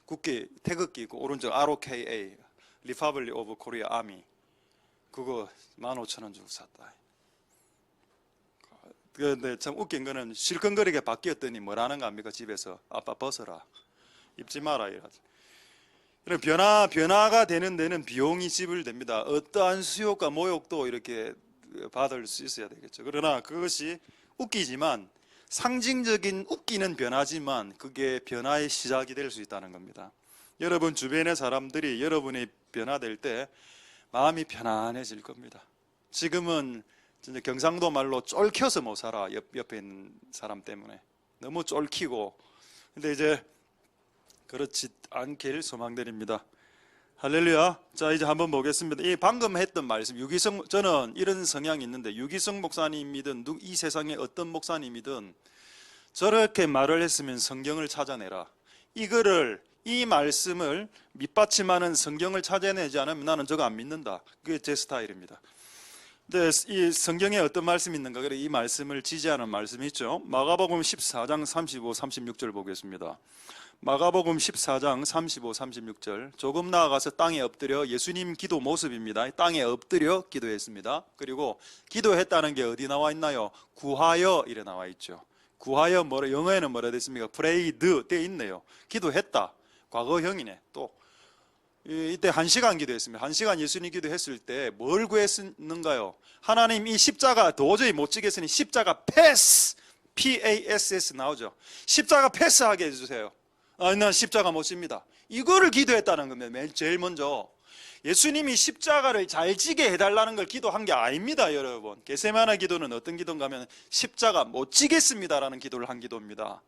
국기 태극기 있고 오른쪽 ROKA Republic of Korea Army, 그거 15,000원 주고 샀다. 그런데 참 웃긴 거는 실컷거리게 바뀌었더니 뭐라는 거 압니까? 집에서 아빠 벗어라, 입지 마라 이러지. 변화가 되는 데는 비용이 지불됩니다. 어떠한 수욕과 모욕도 이렇게 받을 수 있어야 되겠죠. 그러나 그것이 웃기지만 상징적인 웃기는 변화지만 그게 변화의 시작이 될 수 있다는 겁니다. 여러분 주변의 사람들이 여러분이 변화될 때 마음이 편안해질 겁니다. 지금은 진짜 경상도 말로 쫄켜서 못 살아. 옆에 있는 사람 때문에 너무 쫄키고. 근데 이제 그렇지 않길 소망드립니다. 할렐루야. 자, 이제 한번 보겠습니다. 이 방금 했던 말씀, 저는 이런 성향이 있는데, 유기성 목사님이든 이 세상의 어떤 목사님이든 저렇게 말을 했으면 성경을 찾아내라. 이 말씀을 밑받침하는 성경을 찾아내지 않으면 나는 저거 안 믿는다. 그게 제 스타일입니다. 근데 이 성경에 어떤 말씀이 있는가? 그래, 이 말씀을 지지하는 말씀이 있죠. 마가복음 14장 35, 36절 보겠습니다. 마가복음 14장 35, 36절. 조금 나아가서 땅에 엎드려, 예수님 기도 모습입니다. 땅에 엎드려 기도했습니다. 그리고 기도했다는 게 어디 나와 있나요? 구하여 이래 나와 있죠. 구하여 영어에는 뭐라 되어 있습니까? prayed 되어 있네요. 기도했다. 과거형이네. 또 이때 1시간 기도했습니다. 1시간 예수님 기도했을 때 뭘 구했는가요? 하나님, 이 십자가 도저히 못 지겠으니 십자가 패스, PASS 나오죠. 십자가 패스하게 해주세요. 난 십자가 못 집니다. 이거를 기도했다는 겁니다. 제일 먼저 예수님이 십자가를 잘 지게 해달라는 걸 기도한 게 아닙니다. 여러분, 겟세마네 기도는 어떤 기도인가 하면 십자가 못 지겠습니다라는 기도를 한 기도입니다.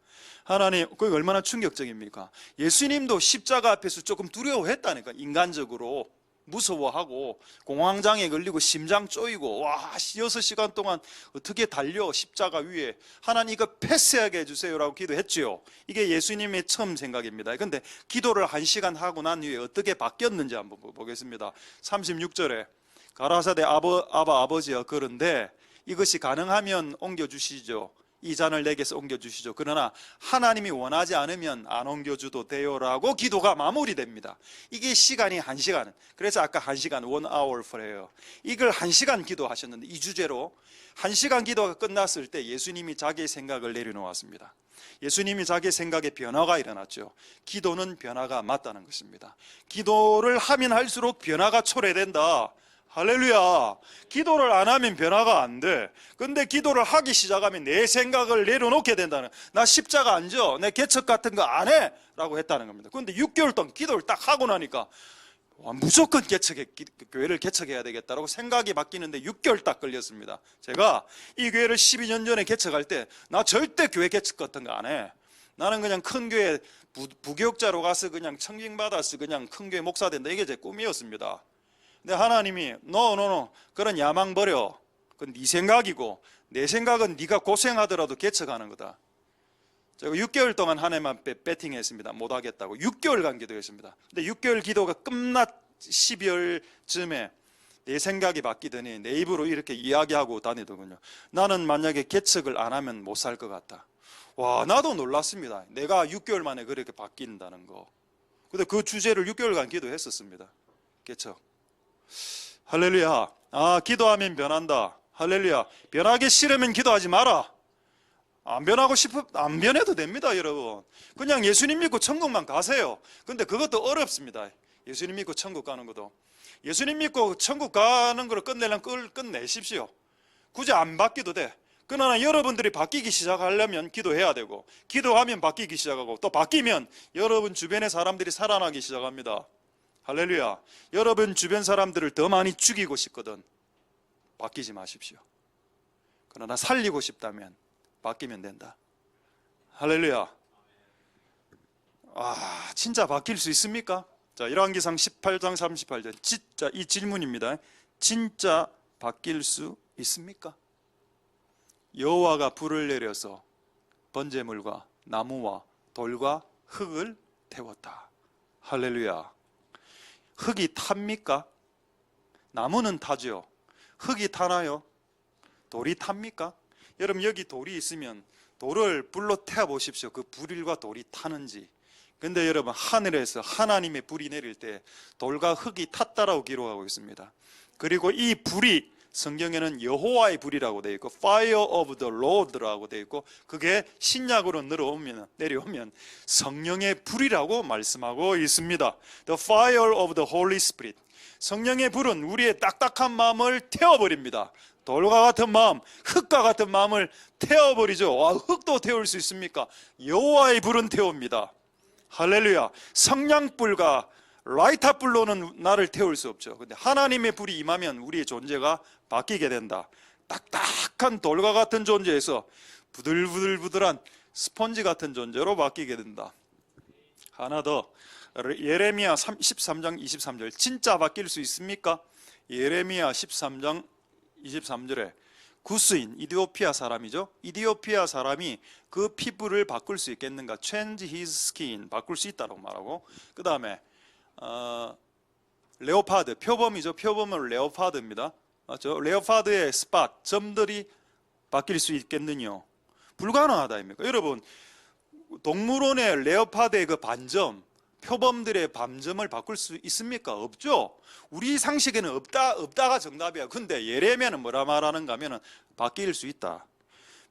하나님, 그게 얼마나 충격적입니까? 예수님도 십자가 앞에서 조금 두려워했다니까. 인간적으로 무서워하고 공황장애 걸리고 심장 쪼이고, 와, 6시간 동안 어떻게 달려 십자가 위에. 하나님 이거 패스하게 해주세요라고 기도했지요. 이게 예수님의 처음 생각입니다. 근데 기도를 1시간 하고 난 후에 어떻게 바뀌었는지 한번 보겠습니다. 36절에 가라사대 아버지여, 그런데 이것이 가능하면 옮겨주시죠. 이 잔을 내게서 옮겨주시죠. 그러나 하나님이 원하지 않으면 안 옮겨줘도 돼요라고 기도가 마무리됩니다. 이게 시간이 1시간. 그래서 아까 1시간, 1hour prayer. 이걸 1시간 기도하셨는데, 이 주제로 1시간 기도가 끝났을 때 예수님이 자기의 생각을 내려놓았습니다. 예수님이 자기의 생각에 변화가 일어났죠. 기도는 변화가 맞다는 것입니다. 기도를 하면 할수록 변화가 초래된다. 할렐루야. 기도를 안 하면 변화가 안 돼. 근데 기도를 하기 시작하면 내 생각을 내려놓게 된다는, 나 십자가 안 져, 내 개척 같은 거 안 해 라고 했다는 겁니다. 그런데 6개월 동안 기도를 딱 하고 나니까 무조건 교회를 개척해야 되겠다라고 생각이 바뀌는데 6개월 딱 걸렸습니다. 제가 이 교회를 12년 전에 개척할 때 나 절대 교회 개척 같은 거 안 해. 나는 그냥 큰 교회 부교육자로 가서 그냥 청징받아서 그냥 큰 교회 목사 된다, 이게 제 꿈이었습니다. 근데 하나님이 노 그런 야망 버려. 그건 네 생각이고 내 생각은 네가 고생하더라도 개척하는 거다. 제가 6개월 동안 한 해만 배팅했습니다. 못하겠다고 6개월간 기도했습니다. 근데 6개월 기도가 끝났 12월쯤에 내 생각이 바뀌더니 내 입으로 이렇게 이야기하고 다니더군요. 나는 만약에 개척을 안 하면 못 살 것 같다. 와, 나도 놀랐습니다. 내가 6개월 만에 그렇게 바뀐다는 거. 근데 그 주제를 6개월간 기도했었습니다. 개척. 할렐루야. 기도하면 변한다. 할렐루야. 변하기 싫으면 기도하지 마라. 안 변해도 됩니다, 여러분. 그냥 예수님 믿고 천국만 가세요. 근데 그것도 어렵습니다. 예수님 믿고 천국 가는 것도. 예수님 믿고 천국 가는 걸 끝내려면 끝내십시오. 굳이 안 바뀌어도 돼. 그러나 여러분들이 바뀌기 시작하려면 기도해야 되고, 기도하면 바뀌기 시작하고, 또 바뀌면 여러분 주변의 사람들이 살아나기 시작합니다. 할렐루야. 여러분 주변 사람들을 더 많이 죽이고 싶거든 바뀌지 마십시오. 그러나 살리고 싶다면 바뀌면 된다. 할렐루야. 진짜 바뀔 수 있습니까? 자, 열왕기상 18장 38절. 진짜 이 질문입니다. 진짜 바뀔 수 있습니까? 여호와가 불을 내려서 번제물과 나무와 돌과 흙을 태웠다. 할렐루야. 흙이 탑니까? 나무는 타죠. 흙이 타나요? 돌이 탑니까? 여러분, 여기 돌이 있으면 돌을 불로 태워 보십시오. 그 불과 돌이 타는지. 근데 여러분, 하늘에서 하나님의 불이 내릴 때 돌과 흙이 탔다라고 기록하고 있습니다. 그리고 이 불이 성경에는 여호와의 불이라고 되어 있고 Fire of the Lord라고 되어 있고, 그게 신약으로 내려오면 성령의 불이라고 말씀하고 있습니다. The fire of the Holy Spirit. 성령의 불은 우리의 딱딱한 마음을 태워버립니다. 돌과 같은 마음, 흙과 같은 마음을 태워버리죠. 흙도 태울 수 있습니까? 여호와의 불은 태웁니다. 할렐루야. 성냥불과 라이터불로는 나를 태울 수 없죠. 근데 하나님의 불이 임하면 우리의 존재가 바뀌게 된다. 딱딱한 돌과 같은 존재에서 부들부들부들한 스펀지 같은 존재로 바뀌게 된다. 하나 더, 예레미야 13장 23절. 진짜 바뀔 수 있습니까? 예레미야 13장 23절에 구스인, 이디오피아 사람이죠. 이디오피아 사람이 그 피부를 바꿀 수 있겠는가? Change his skin, 바꿀 수 있다고 말하고, 그 다음에 레오파드, 표범이죠. 표범은 레오파드입니다. 맞죠? 레오파드의 스팟, 점들이 바뀔 수 있겠느냐? 불가능하다입니까? 여러분, 동물원의 레오파드의 그 반점, 표범들의 반점을 바꿀 수 있습니까? 없죠. 우리 상식에는 없다가 정답이야. 근데 예레미야는 뭐라 말하는가 하면은 바뀔 수 있다.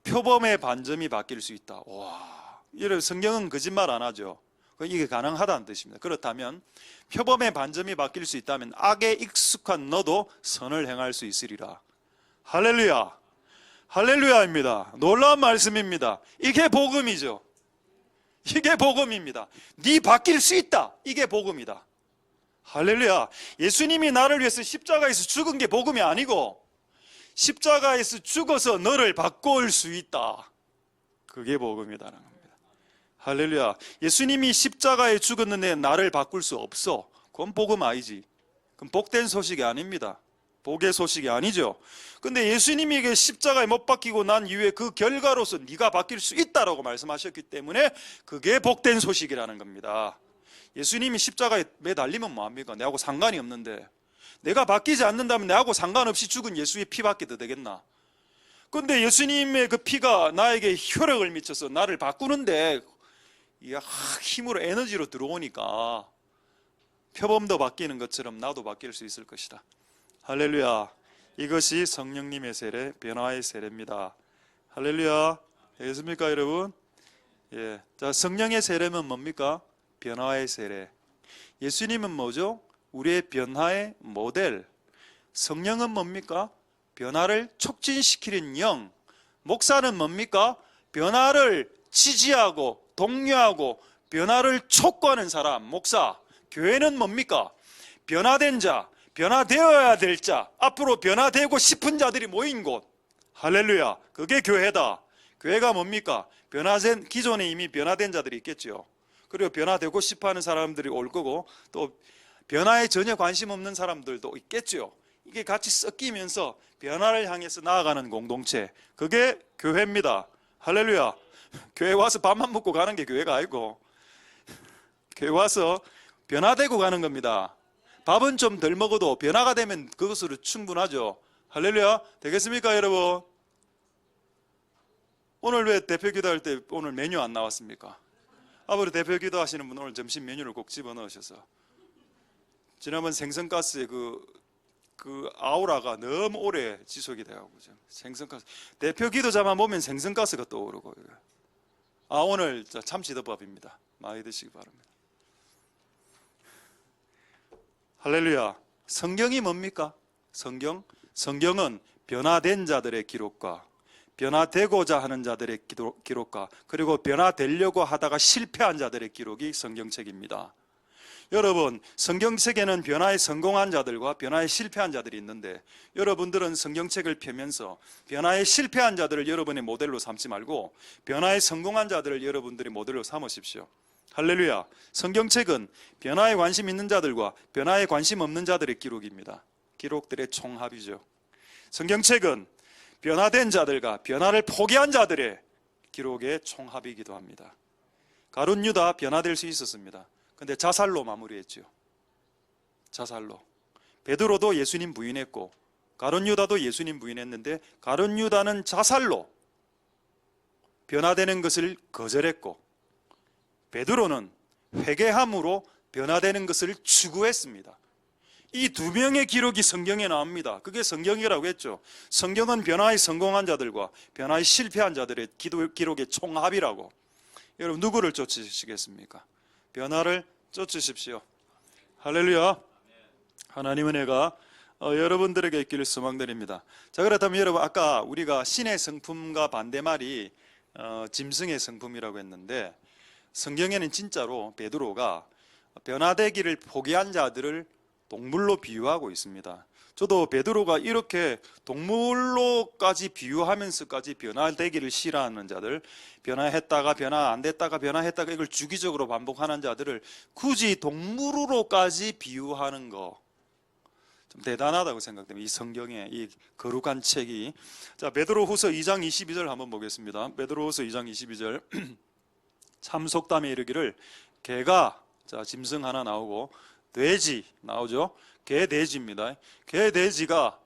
표범의 반점이 바뀔 수 있다. 와, 여러분, 성경은 거짓말 안 하죠. 이게 가능하다는 뜻입니다. 그렇다면 표범의 반점이 바뀔 수 있다면 악에 익숙한 너도 선을 행할 수 있으리라. 할렐루야. 할렐루야입니다. 놀라운 말씀입니다. 이게 복음이죠. 이게 복음입니다. 네 바뀔 수 있다. 이게 복음이다. 할렐루야. 예수님이 나를 위해서 십자가에서 죽은 게 복음이 아니고 십자가에서 죽어서 너를 바꿀 수 있다. 그게 복음이다라는 겁니다. 할렐루야. 예수님이 십자가에 죽었는데 나를 바꿀 수 없어. 그건 복음 아니지. 그건 복된 소식이 아닙니다. 복의 소식이 아니죠. 근데 예수님이 십자가에 못 박히고 난 이후에 그 결과로서 네가 바뀔 수 있다라고 말씀하셨기 때문에 그게 복된 소식이라는 겁니다. 예수님이 십자가에 매달리면 뭐합니까? 내하고 상관이 없는데, 내가 바뀌지 않는다면 내하고 상관없이 죽은 예수의 피밖에 더 되겠나? 근데 예수님의 그 피가 나에게 효력을 미쳐서 나를 바꾸는데 이게 힘으로 에너지로 들어오니까 표범도 바뀌는 것처럼 나도 바뀔 수 있을 것이다. 할렐루야. 이것이 성령님의 세례, 변화의 세례입니다. 할렐루야. 알겠습니까, 여러분? 예. 자, 성령의 세례는 뭡니까? 변화의 세례. 예수님은 뭐죠? 우리의 변화의 모델. 성령은 뭡니까? 변화를 촉진시키는 영. 목사는 뭡니까? 변화를 지지하고 독려하고 변화를 촉구하는 사람, 목사. 교회는 뭡니까? 변화된 자, 변화되어야 될 자, 앞으로 변화되고 싶은 자들이 모인 곳. 할렐루야. 그게 교회다. 교회가 뭡니까? 변화된, 기존에 이미 변화된 자들이 있겠죠. 그리고 변화되고 싶어 하는 사람들이 올 거고, 또 변화에 전혀 관심 없는 사람들도 있겠죠. 이게 같이 섞이면서 변화를 향해서 나아가는 공동체. 그게 교회입니다. 할렐루야. 교회 와서 밥만 먹고 가는 게 교회가 아니고, 교회 와서 변화되고 가는 겁니다. 밥은 좀 덜 먹어도 변화가 되면 그것으로 충분하죠. 할렐루야. 되겠습니까, 여러분? 오늘 왜 대표 기도할 때 오늘 메뉴 안 나왔습니까? 앞으로 대표 기도하시는 분 오늘 점심 메뉴를 꼭 집어넣으셔서. 지난번 생선가스의 그 아우라가 너무 오래 지속이 돼가지고 생선가스 대표 기도자만 보면 생선가스가 떠오르고. 오늘 참치덮밥입니다. 많이 드시기 바랍니다. 할렐루야. 성경이 뭡니까? 성경은 변화된 자들의 기록과 변화되고자 하는 자들의 기록과 그리고 변화되려고 하다가 실패한 자들의 기록이 성경책입니다. 여러분, 성경책에는 변화에 성공한 자들과 변화에 실패한 자들이 있는데, 여러분들은 성경책을 펴면서 변화에 실패한 자들을 여러분의 모델로 삼지 말고 변화에 성공한 자들을 여러분들의 모델로 삼으십시오. 할렐루야. 성경책은 변화에 관심 있는 자들과 변화에 관심 없는 자들의 기록입니다. 기록들의 총합이죠. 성경책은 변화된 자들과 변화를 포기한 자들의 기록의 총합이기도 합니다. 가룟 유다 변화될 수 있었습니다. 근데 자살로 마무리했죠. 자살로. 베드로도 예수님 부인했고 가룟 유다도 예수님 부인했는데 가룟 유다는 자살로 변화되는 것을 거절했고 베드로는 회개함으로 변화되는 것을 추구했습니다. 이 두 명의 기록이 성경에 나옵니다. 그게 성경이라고 했죠. 성경은 변화에 성공한 자들과 변화에 실패한 자들의 기록의 총합이라고. 여러분, 누구를 쫓으시겠습니까? 변화를 쫓으십시오. 할렐루야. 하나님의 은혜가 여러분들에게 있기를 소망드립니다. 자, 그렇다면 여러분, 아까 우리가 신의 성품과 반대말이 짐승의 성품이라고 했는데, 성경에는 진짜로 베드로가 변화되기를 포기한 자들을 동물로 비유하고 있습니다. 저도 베드로가 이렇게 동물로까지 비유하면서까지 변화되기를 싫어하는 자들, 변화했다가 변화 안 됐다가 변화했다가 이걸 주기적으로 반복하는 자들을 굳이 동물로까지 비유하는 거 좀 대단하다고 생각됩니다. 이 성경의 이 거룩한 책이. 자, 베드로후서 2장 22절 한번 보겠습니다. 베드로후서 2장 22절. 참 속담에 이르기를 개가, 자, 짐승 하나 나오고 돼지 나오죠. 개 돼지입니다. 개 돼지가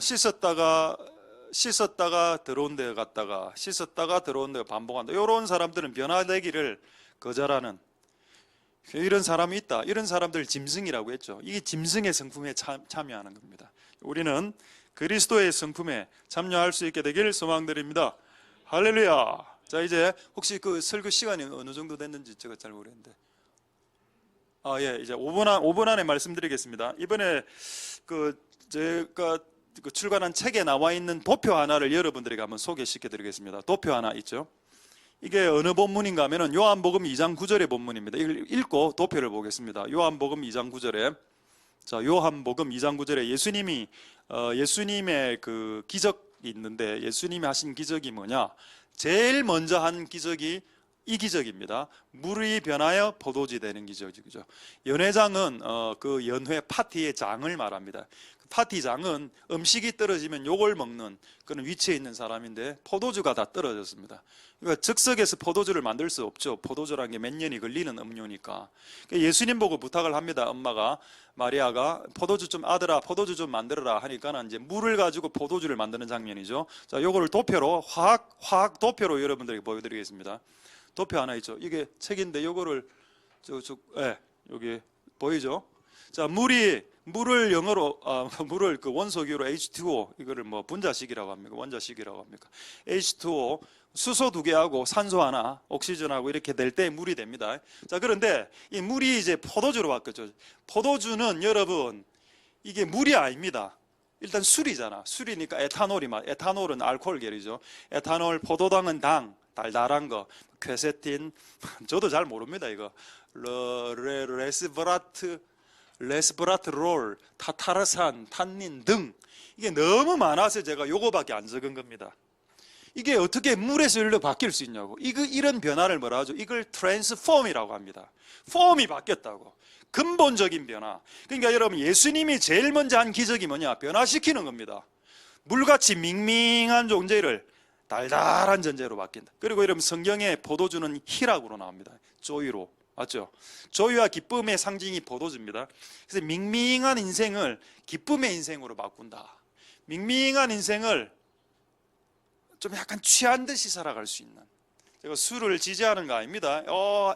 씻었다가 들어온 데 갔다가 씻었다가 들어온 데 반복한다. 이런 사람들은 변화되기를 거절하는 이런 사람이 있다. 이런 사람들 짐승이라고 했죠. 이게 짐승의 성품에 참여하는 겁니다. 우리는 그리스도의 성품에 참여할 수 있게 되길 소망드립니다. 할렐루야. 자, 이제 혹시 그 설교 시간이 어느 정도 됐는지 제가 잘 모르겠는데. 예, 이제 5분 안에 말씀드리겠습니다. 이번에 제가 출간한 책에 나와 있는 도표 하나를 여러분들에게 한번 소개시켜 드리겠습니다. 도표 하나 있죠. 이게 어느 본문인가 하면은 요한복음 2장 9절의 본문입니다. 이걸 읽고 도표를 보겠습니다. 요한복음 2장 9절에, 자, 요한복음 2장 9절에 예수님의 그 기적이 있는데, 예수님이 하신 기적이 뭐냐? 제일 먼저 한 기적이 이 기적입니다. 물이 변하여 포도주 되는 기적이죠. 연회장은 그 연회 파티의 장을 말합니다. 파티장은 음식이 떨어지면 욕을 먹는 그런 위치에 있는 사람인데 포도주가 다 떨어졌습니다. 그러니까 즉석에서 포도주를 만들 수 없죠. 포도주라는 게 몇 년이 걸리는 음료니까. 예수님 보고 부탁을 합니다. 엄마가, 마리아가 아들아 포도주 좀 만들어라 하니까는 이제 물을 가지고 포도주를 만드는 장면이죠. 자, 요거를 도표로 화학 도표로 여러분들에게 보여드리겠습니다. 도표 하나 있죠. 이게 책인데 요거를 여기 보이죠? 자, 물을 영어로 물을 그 원소기로 H2O, 이거를 뭐 분자식이라고 합니까? 원자식이라고 합니까? H2O, 수소 2개하고 산소 하나, 옥시전하고 이렇게 될 때 물이 됩니다. 자, 그런데 이 물이 이제 포도주로 바뀌었죠. 포도주는 여러분 이게 물이 아닙니다. 일단 술이잖아. 술이니까 에탄올은 알코올 계열이죠. 에탄올, 포도당은 당, 달달한 거, 퀘세틴, 저도 잘 모릅니다 이거. 레스브라트 레스브라트롤, 타타르산, 탄닌 등 이게 너무 많아서 제가 요거밖에 안 적은 겁니다. 이게 어떻게 물에서 열로 바뀔 수 있냐고. 이런 변화를 뭐라 하죠? 이걸 트랜스폼이라고 합니다. 폼이 바뀌었다고. 근본적인 변화. 그러니까 여러분, 예수님이 제일 먼저 한 기적이 뭐냐? 변화시키는 겁니다. 물같이 밍밍한 존재를 달달한 존재로 바뀐다. 그리고 여러분, 성경에 포도주는 희락으로 나옵니다. 조이로. 맞죠? 조이와 기쁨의 상징이 포도주입니다. 그래서 밍밍한 인생을 기쁨의 인생으로 바꾼다. 밍밍한 인생을 좀 약간 취한 듯이 살아갈 수 있는. 제가 술을 지지하는 거 아닙니다.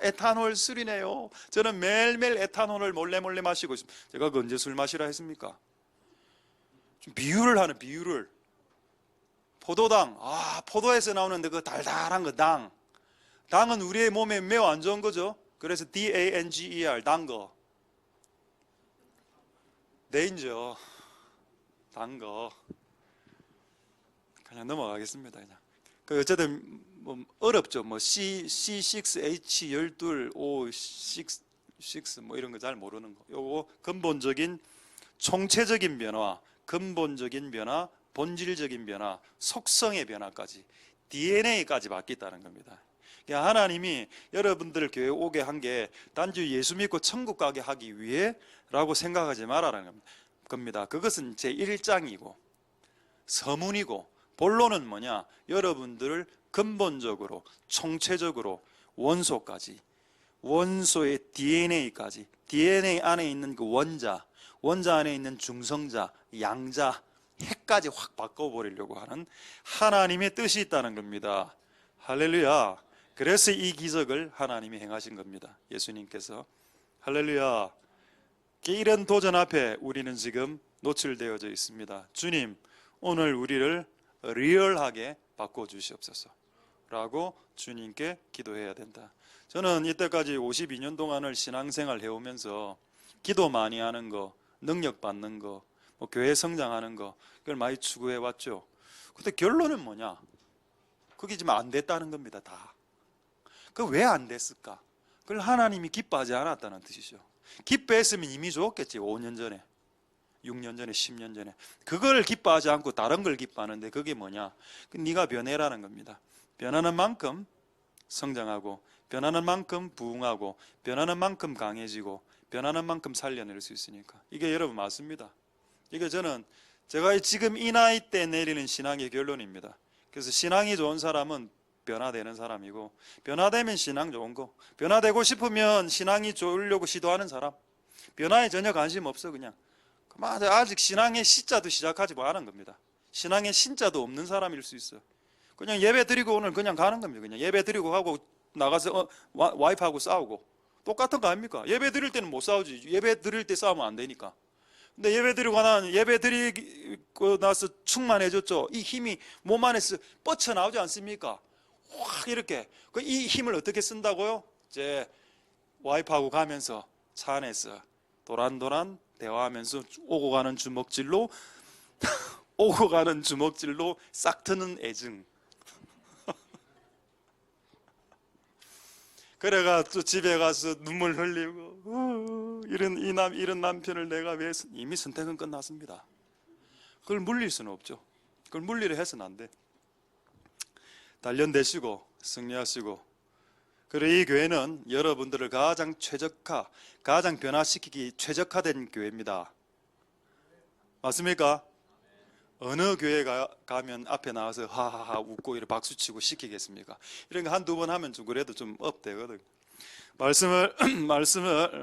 에탄올 술이네요. 저는 매일매일 에탄올을 몰래 마시고 있습니다. 제가 언제 술 마시라 했습니까? 좀 비유를. 포도당, 포도에서 나오는데 그 달달한 거 당은 우리의 몸에 매우 안 좋은 거죠. 그래서 DANGER, 단 거. 데인저, 단 거. 그냥 넘어가겠습니다. 그냥. 어쨌든 뭐 어렵죠. 뭐 C6H12, O6 뭐 이런 거 잘 모르는 거. 요거 근본적인 총체적인 변화, 근본적인 변화, 본질적인 변화, 속성의 변화까지, DNA까지 바뀌었다는 겁니다. 그러니까 하나님이 여러분들 교회 오게 한 게 단지 예수 믿고 천국 가게 하기 위해라고 생각하지 말아라는 겁니다. 그것은 제 1장이고 서문이고, 본론은 뭐냐? 여러분들을 근본적으로, 총체적으로 원소까지, 원소의 DNA까지, DNA 안에 있는 그 원자 안에 있는 중성자, 양자, 핵까지 확 바꿔버리려고 하는 하나님의 뜻이 있다는 겁니다. 할렐루야. 그래서 이 기적을 하나님이 행하신 겁니다. 예수님께서. 할렐루야. 이런 도전 앞에 우리는 지금 노출되어져 있습니다. 주님, 오늘 우리를 리얼하게 바꿔주시옵소서 라고 주님께 기도해야 된다. 저는 이때까지 52년 동안을 신앙생활 해오면서 기도 많이 하는 거, 능력 받는 거, 뭐 교회 성장하는 거, 그걸 많이 추구해 왔죠. 근데 결론은 뭐냐? 그게 지금 안 됐다는 겁니다. 다. 그 왜 안 됐을까? 그걸 하나님이 기뻐하지 않았다는 뜻이죠. 기뻐했으면 이미 좋았겠지. 5년 전에, 6년 전에, 10년 전에. 그걸 기뻐하지 않고 다른 걸 기뻐하는데 그게 뭐냐? 네가 변해라는 겁니다. 변하는 만큼 성장하고, 변하는 만큼 부흥하고, 변하는 만큼 강해지고, 변하는 만큼 살려낼 수 있으니까. 이게 여러분 맞습니다. 이게 제가 지금 이 나이 때 내리는 신앙의 결론입니다. 그래서 신앙이 좋은 사람은 변화되는 사람이고, 변화되면 신앙 좋은 거, 변화되고 싶으면 신앙이 좋으려고 시도하는 사람, 변화에 전혀 관심 없어. 그냥 아직 신앙의 시자도 시작하지 못하는 겁니다. 신앙의 신자도 없는 사람일 수 있어요. 그냥 예배 드리고 오늘 그냥 가는 겁니다. 그냥 예배 드리고 가고 나가서 와이프하고 싸우고 똑같은 거 아닙니까? 예배 드릴 때는 못 싸우지. 예배 드릴 때 싸우면 안 되니까. 근데 예배 드리고 나면 예배 드리고 나서 충만해졌죠. 이 힘이 몸 안에서 뻗쳐나오지 않습니까? 확 이렇게. 이 힘을 어떻게 쓴다고요? 이제 와이프하고 가면서 차 안에서 도란도란 대화하면서 오고 가는 주먹질로 오고 가는 주먹질로 싹 트는 애증. 그래가 또 집에 가서 눈물 흘리고 이런 남편을 내가 왜 이미 선택은 끝났습니다. 그걸 물릴 수는 없죠. 그걸 물리려 해서는 안 돼. 단련되시고 승리하시고. 그리고 이 교회는 여러분들을 가장 가장 변화시키기 최적화된 교회입니다. 맞습니까? 어느 교회 가면 앞에 나와서 하하하 웃고 이렇게 박수치고 시키겠습니까? 이런 거 한두 번 하면 좀 그래도 좀 업되거든. 말씀을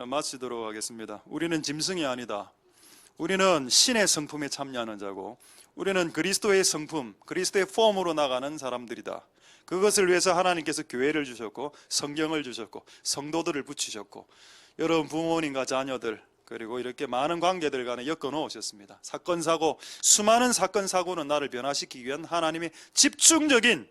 마치도록 하겠습니다. 우리는 짐승이 아니다. 우리는 신의 성품에 참여하는 자고, 우리는 그리스도의 성품, 그리스도의 폼으로 나가는 사람들이다. 그것을 위해서 하나님께서 교회를 주셨고, 성경을 주셨고, 성도들을 붙이셨고, 여러분 부모님과 자녀들, 그리고 이렇게 많은 관계들 간에 엮어 놓으셨습니다. 사건 사고, 수많은 사건 사고는 나를 변화시키기 위한 하나님의 집중적인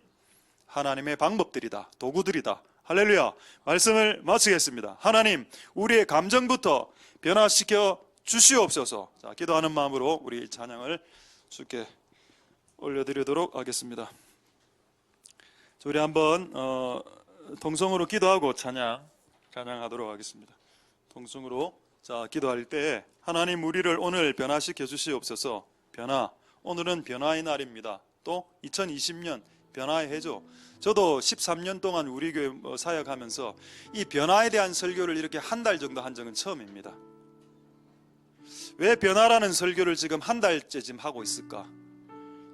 하나님의 방법들이다, 도구들이다. 할렐루야. 말씀을 마치겠습니다. 하나님, 우리의 감정부터 변화시켜 주시옵소서. 자, 기도하는 마음으로 우리 찬양을 주께 올려드리도록 하겠습니다. 우리 한번 동성으로 기도하고 찬양하도록 하겠습니다. 동성으로 자, 기도할 때 하나님 우리를 오늘 변화시켜 주시옵소서. 변화, 오늘은 변화의 날입니다. 또 2020년 변화의 해죠. 저도 13년 동안 우리 교회 사역하면서 이 변화에 대한 설교를 이렇게 한 달 정도 한 적은 처음입니다. 왜 변화라는 설교를 지금 한 달째 지금 하고 있을까?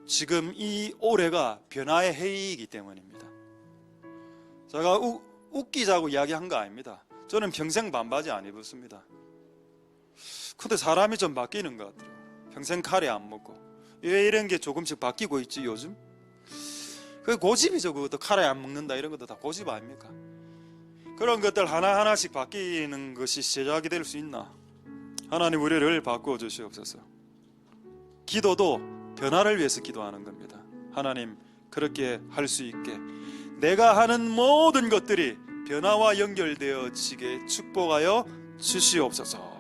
지금 이 올해가 변화의 해이기 때문입니다. 제가 웃기자고 이야기한 거 아닙니다. 저는 평생 반바지 안 입었습니다. 근데 사람이 좀 바뀌는 것 같아요. 평생 카레 안 먹고. 왜 이런 게 조금씩 바뀌고 있지 요즘? 그 고집이죠. 그것도 카레 안 먹는다 이런 것도 다 고집 아닙니까? 그런 것들 하나하나씩 바뀌는 것이 시작이 될 수 있나? 하나님 우리를 바꾸어 주시옵소서. 기도도 변화를 위해서 기도하는 겁니다. 하나님 그렇게 할 수 있게 내가 하는 모든 것들이 변화와 연결되어지게 축복하여 주시옵소서.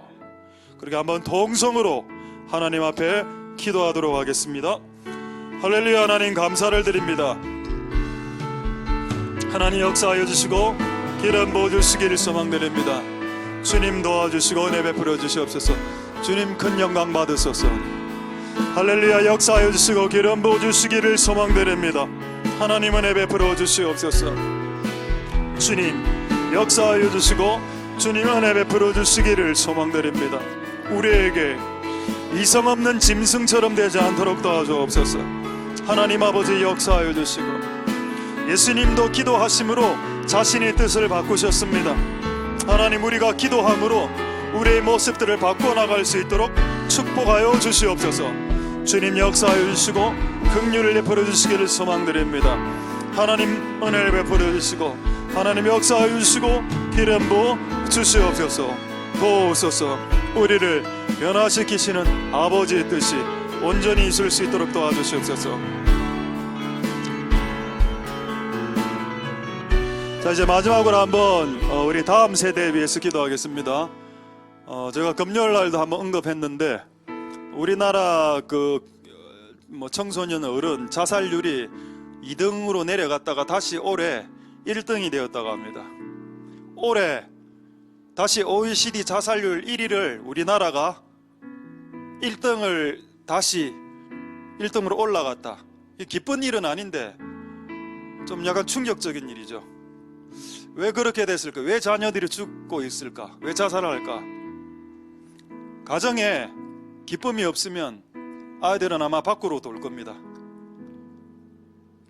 그렇게 한번 동성으로 하나님 앞에 기도하도록 하겠습니다. 할렐루야. 하나님 감사를 드립니다. 하나님 역사하여 주시고 기름 부어주시기를 소망드립니다. 주님 도와주시고 은혜 베풀어 주시옵소서. 주님 큰 영광 받으소서. 할렐루야. 역사하여 주시고 기름 부어주시기를 소망드립니다. 하나님 은혜 베풀어 주시옵소서. 주님 역사하여 주시고 주님 은혜 베풀어 주시기를 소망드립니다. 우리에게 이성 없는 짐승처럼 되지 않도록 도와주옵소서. 하나님 아버지 역사하여 주시고 예수님도 기도하심으로 자신의 뜻을 바꾸셨습니다. 하나님 우리가 기도함으로 우리의 모습들을 바꿔나갈 수 있도록 축복하여 주시옵소서. 주님 역사하여 주시고 긍휼을 베풀어 주시기를 소망드립니다. 하나님 은혜를 베풀어 주시고 하나님 역사하여 주시고 기름 부어 주시옵소서. 도우소서. 우리를 변화시키시는 아버지의 뜻이 온전히 있을 수 있도록 도와주시옵소서. 자, 이제 마지막으로 한번 우리 다음 세대에 위해서 기도하겠습니다. 제가 금요일 날도 한번 언급했는데 우리나라 청소년 어른 자살률이 2등으로 내려갔다가 다시 올해 1등이 되었다고 합니다. 올해 다시 OECD 자살률 1위를 우리나라가 1등을 다시 1등으로 올라갔다. 기쁜 일은 아닌데 좀 약간 충격적인 일이죠. 왜 그렇게 됐을까? 왜 자녀들이 죽고 있을까? 왜 자살할까? 가정에 기쁨이 없으면 아이들은 아마 밖으로 돌 겁니다.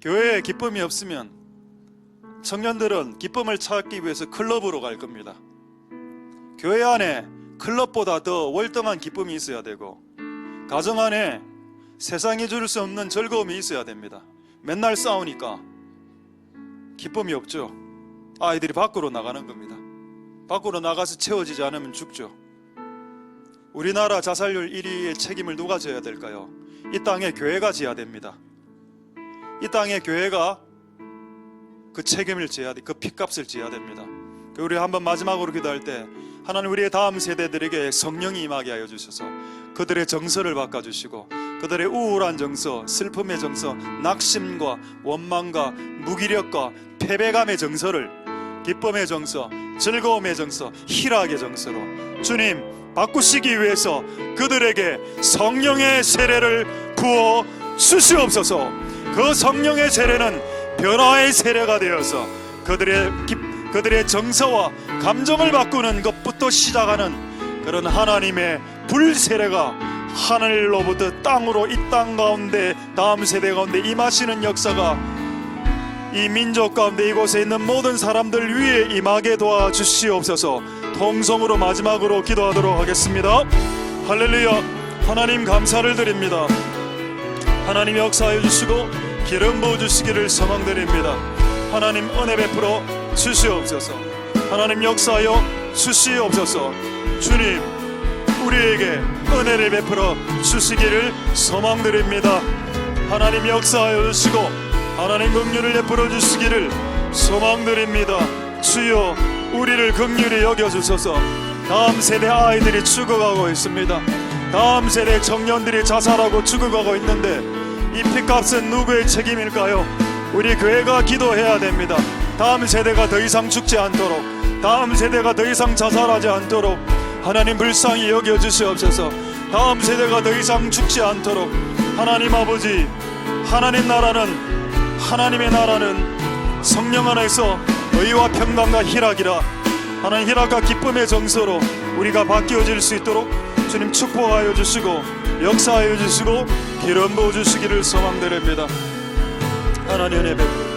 교회에 기쁨이 없으면 청년들은 기쁨을 찾기 위해서 클럽으로 갈 겁니다. 교회 안에 클럽보다 더 월등한 기쁨이 있어야 되고 가정 안에 세상이 줄 수 없는 즐거움이 있어야 됩니다. 맨날 싸우니까 기쁨이 없죠. 아이들이 밖으로 나가는 겁니다. 밖으로 나가서 채워지지 않으면 죽죠. 우리나라 자살률 1위의 책임을 누가 져야 될까요? 이 땅에 교회가 져야 됩니다. 이 땅에 교회가 그 책임을 져야 돼. 그 핏값을 져야 됩니다. 우리 한번 마지막으로 기도할 때 하나님 우리의 다음 세대들에게 성령이 임하게 하여 주셔서 그들의 정서를 바꿔주시고 그들의 우울한 정서, 슬픔의 정서, 낙심과 원망과 무기력과 패배감의 정서를 기쁨의 정서, 즐거움의 정서, 희락의 정서로 주님 바꾸시기 위해서 그들에게 성령의 세례를 부어 주시옵소서. 그 성령의 세례는 변화의 세례가 되어서 그들의 정서와 감정을 바꾸는 것부터 시작하는 그런 하나님의 불세례가 하늘로부터 땅으로 이 땅 가운데 다음 세대 가운데 임하시는 역사가 이 민족 가운데 이곳에 있는 모든 사람들 위에 임하게 도와주시옵소서. 통성으로 마지막으로 기도하도록 하겠습니다. 할렐루야. 하나님 감사를 드립니다. 하나님 역사해 주시고 기름 부어 주시기를 소망드립니다. 하나님 은혜 베풀어 주시옵소서. 하나님 역사하여 주시옵소서. 주님 우리에게 은혜를 베풀어 주시기를 소망드립니다. 하나님 역사하여 주시고 하나님 긍휼을 베풀어 주시기를 소망드립니다. 주여 우리를 긍휼히 여겨주소서. 다음 세대 아이들이 죽어가고 있습니다. 다음 세대 청년들이 자살하고 죽어가고 있는데 이 핏값은 누구의 책임일까요? 우리 교회가 기도해야 됩니다. 다음 세대가 더 이상 죽지 않도록, 다음 세대가 더 이상 자살하지 않도록 하나님 불쌍히 여겨주시옵소서. 다음 세대가 더 이상 죽지 않도록 하나님 아버지, 하나님의 나라는 성령 안에서 의와 평강과 희락이라. 하나님 희락과 기쁨의 정서로 우리가 바뀌어질 수 있도록 주님 축복하여 주시고 역사하여 주시고 기름 부어 주시기를 소망드립니다. 하나님 은혜 베풀어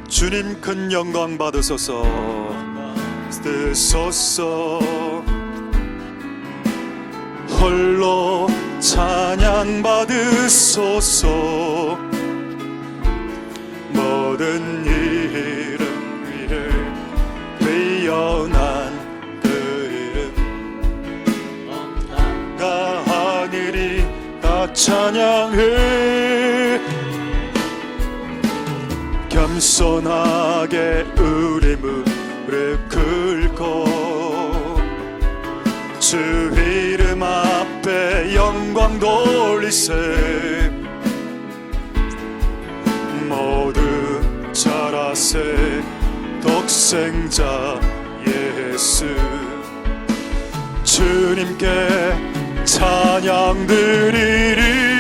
주님 큰 영광 받으소서. 쓰소서. 홀로 찬양 받으소서. 모든 이름 위에 뛰어난 그 이름 가 하늘이 다 찬양해. 겸손하게 우리 무릎 꿇고 주 이름 앞에 영광 돌리세. 모두 절하세. 독생자 예수 주님께 찬양 드리리.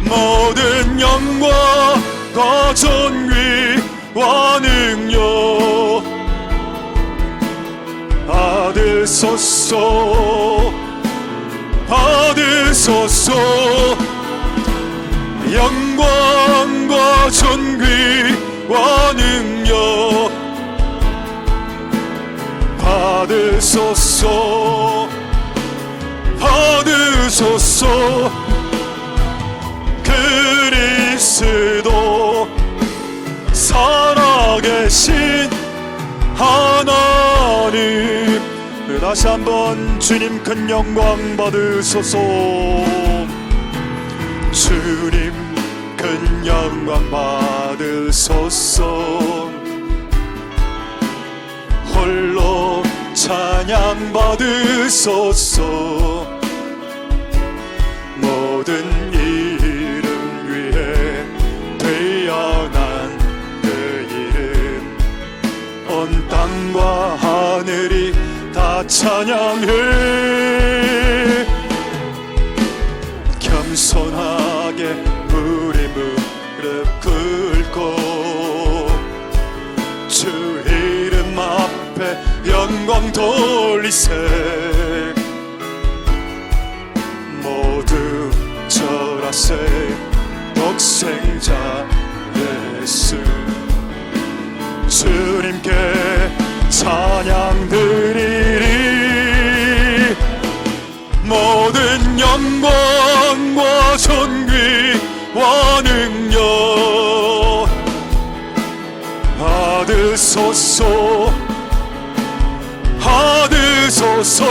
모든 영광과 존귀와 능력 받으소서. 받으소서. 영광과 존귀와 능력 받으소서. 받으소서. 그리스도 살아계신 하나님, 다시 한번 주님 큰 영광 받으소서. 주님 큰 영광 받으소서. 홀로 찬양 받으소서. 모든 이름 위에 뛰어난 그 이름 온 땅과 하늘이 다 찬양해. 겸손하게 우리 무릎 꿇고 주 이름 앞에 영광 돌리세. 모두 절하세. 독생자 예수 주님께 찬양 드리리. 모든 영광과 존귀와 능력 받으소서. 받으소서.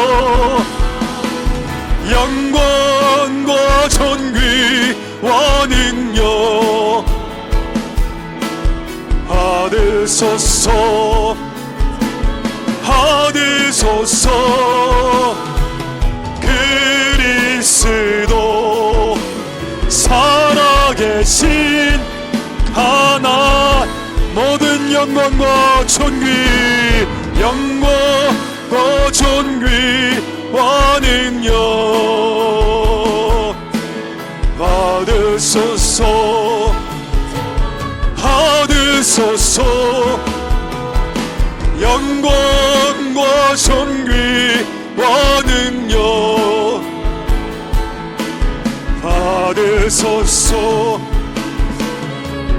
영광과 존귀와 능력 받으소서. 받으소서. 그리스도 살아계신 하나. 모든 영광과 존귀, 영광과 존귀와 능력 받으소서. 받으소서. 영광과 존귀와 능력 받으소서.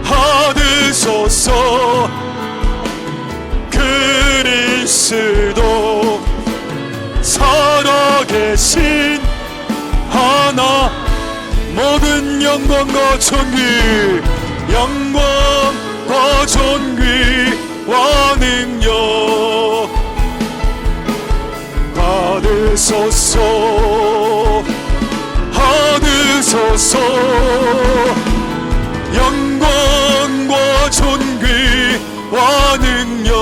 받으소서. 그리스도 살아계신 하나. 모든 영광과 존귀, 영광과 존귀와 능력 받으소서. 받으소서. 영광과 존귀와 능력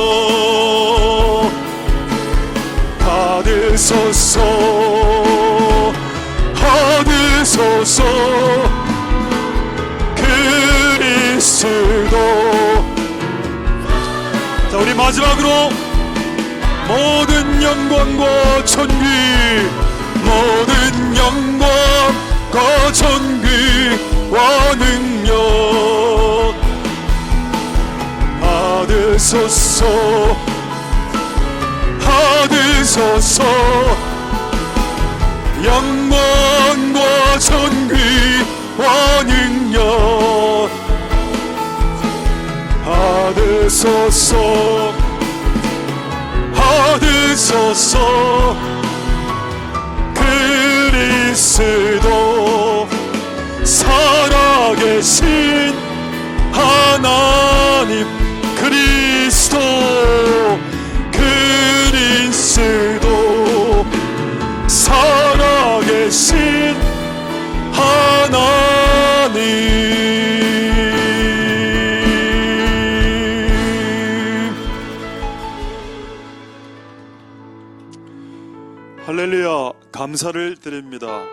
받으소서. 받으소서 그리스도. 자, 우리 마지막으로 모든 영광과 존귀, 모든 영광과 존귀와 능력 받으소서, 받으소서. 영광과 존귀와 능력 받으소서, 받으소서. 그리스도 살아계신 하나님, 그리스도, 그리스도 살아계신 하나님. 할렐루야, 감사를 드립니다.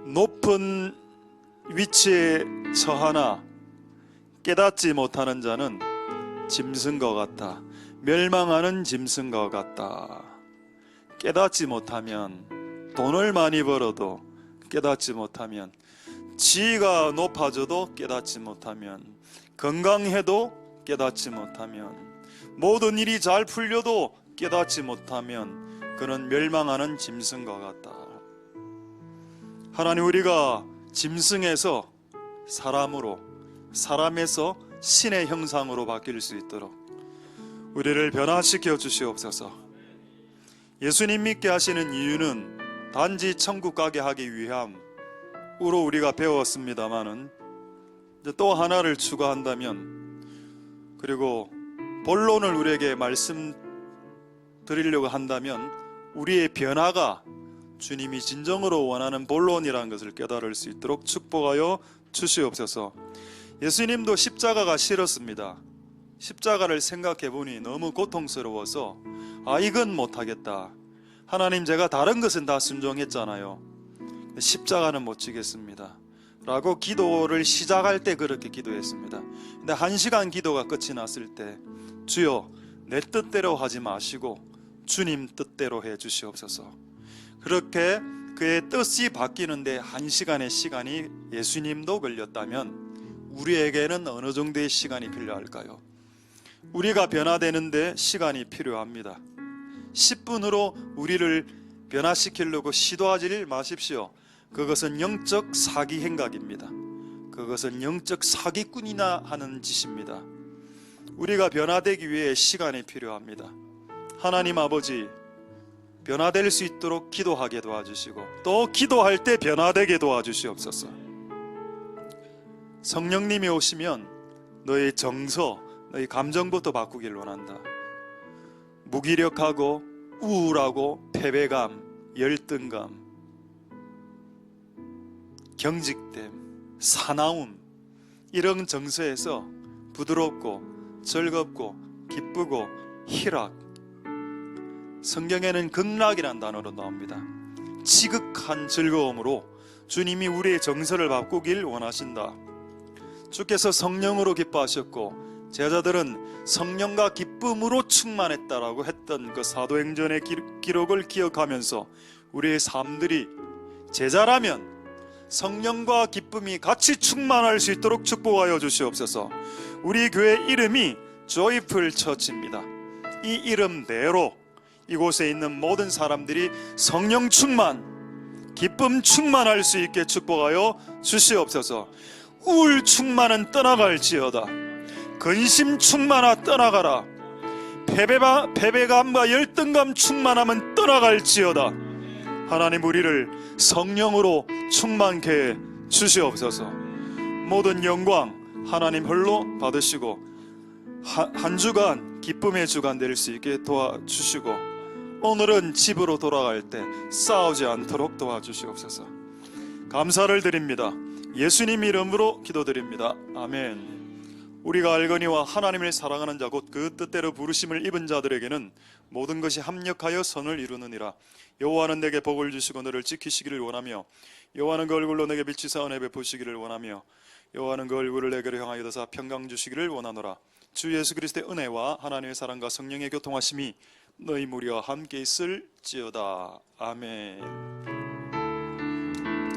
높은 위치에 처하나 깨닫지 못하는 자는 짐승과 같다. 멸망하는 짐승과 같다. 깨닫지 못하면, 돈을 많이 벌어도 깨닫지 못하면, 지위가 높아져도 깨닫지 못하면, 건강해도 깨닫지 못하면, 모든 일이 잘 풀려도 깨닫지 못하면 그는 멸망하는 짐승과 같다. 하나님, 우리가 짐승에서 사람으로, 사람에서 신의 형상으로 바뀔 수 있도록 우리를 변화시켜 주시옵소서. 예수님 믿게 하시는 이유는 단지 천국 가게 하기 위함으로 우리가 배웠습니다마는, 또 하나를 추가한다면, 그리고 본론을 우리에게 말씀드리려고 한다면, 우리의 변화가 주님이 진정으로 원하는 본론이라는 것을 깨달을 수 있도록 축복하여 주시옵소서. 예수님도 십자가가 싫었습니다. 십자가를 생각해 보니 너무 고통스러워서 이건 못하겠다. 하나님, 제가 다른 것은 다 순종했잖아요. 십자가는 못 지겠습니다 라고 기도를 시작할 때 그렇게 기도했습니다. 근데 1시간 기도가 끝이 났을 때, 주여 내 뜻대로 하지 마시고 주님 뜻대로 해 주시옵소서. 그렇게 그의 뜻이 바뀌는데 1시간의 시간이 예수님도 걸렸다면 우리에게는 어느 정도의 시간이 필요할까요? 우리가 변화되는데 시간이 필요합니다. 10분으로 우리를 변화시키려고 시도하지 마십시오. 그것은 영적 사기 행각입니다. 그것은 영적 사기꾼이나 하는 짓입니다. 우리가 변화되기 위해 시간이 필요합니다. 하나님 아버지, 변화될 수 있도록 기도하게 도와주시고, 또 기도할 때 변화되게 도와주시옵소서. 성령님이 오시면 너의 정서, 너의 감정부터 바꾸길 원한다. 무기력하고 우울하고 패배감, 열등감, 경직됨, 사나움, 이런 정서에서 부드럽고 즐겁고 기쁘고 희락, 성경에는 극락이라는 단어로 나옵니다. 지극한 즐거움으로 주님이 우리의 정서를 바꾸길 원하신다. 주께서 성령으로 기뻐하셨고 제자들은 성령과 기쁨으로 충만했다라고 했던 그 사도행전의 기록을 기억하면서 우리의 삶들이 제자라면 성령과 기쁨이 같이 충만할 수 있도록 축복하여 주시옵소서. 우리 교회 이름이 조이풀 처치입니다. 이 이름대로 이곳에 있는 모든 사람들이 성령 충만, 기쁨 충만할 수 있게 축복하여 주시옵소서. 우울 충만은 떠나갈지어다. 근심 충만아 떠나가라. 패배감과 열등감 충만함은 떠나갈지어다. 하나님, 우리를 성령으로 충만케 해 주시옵소서. 모든 영광 하나님 홀로 받으시고 한 주간 기쁨의 주간 될 수 있게 도와주시고, 오늘은 집으로 돌아갈 때 싸우지 않도록 도와주시옵소서. 감사를 드립니다. 예수님 이름으로 기도드립니다. 아멘. 우리가 알거니와 하나님을 사랑하는 자 곧 그 뜻대로 부르심을 입은 자들에게는 모든 것이 합력하여 선을 이루느니라. 여호와는 내게 복을 주시고 너를 지키시기를 원하며 여호와는 그 얼굴로 내게 비치사 은혜 베푸시기를 원하며 여호와는 그 얼굴을 내게로 향하여 드사 평강 주시기를 원하노라. 주 예수 그리스도의 은혜와 하나님의 사랑과 성령의 교통하심이 너희 무리와 함께 있을지어다. 아멘.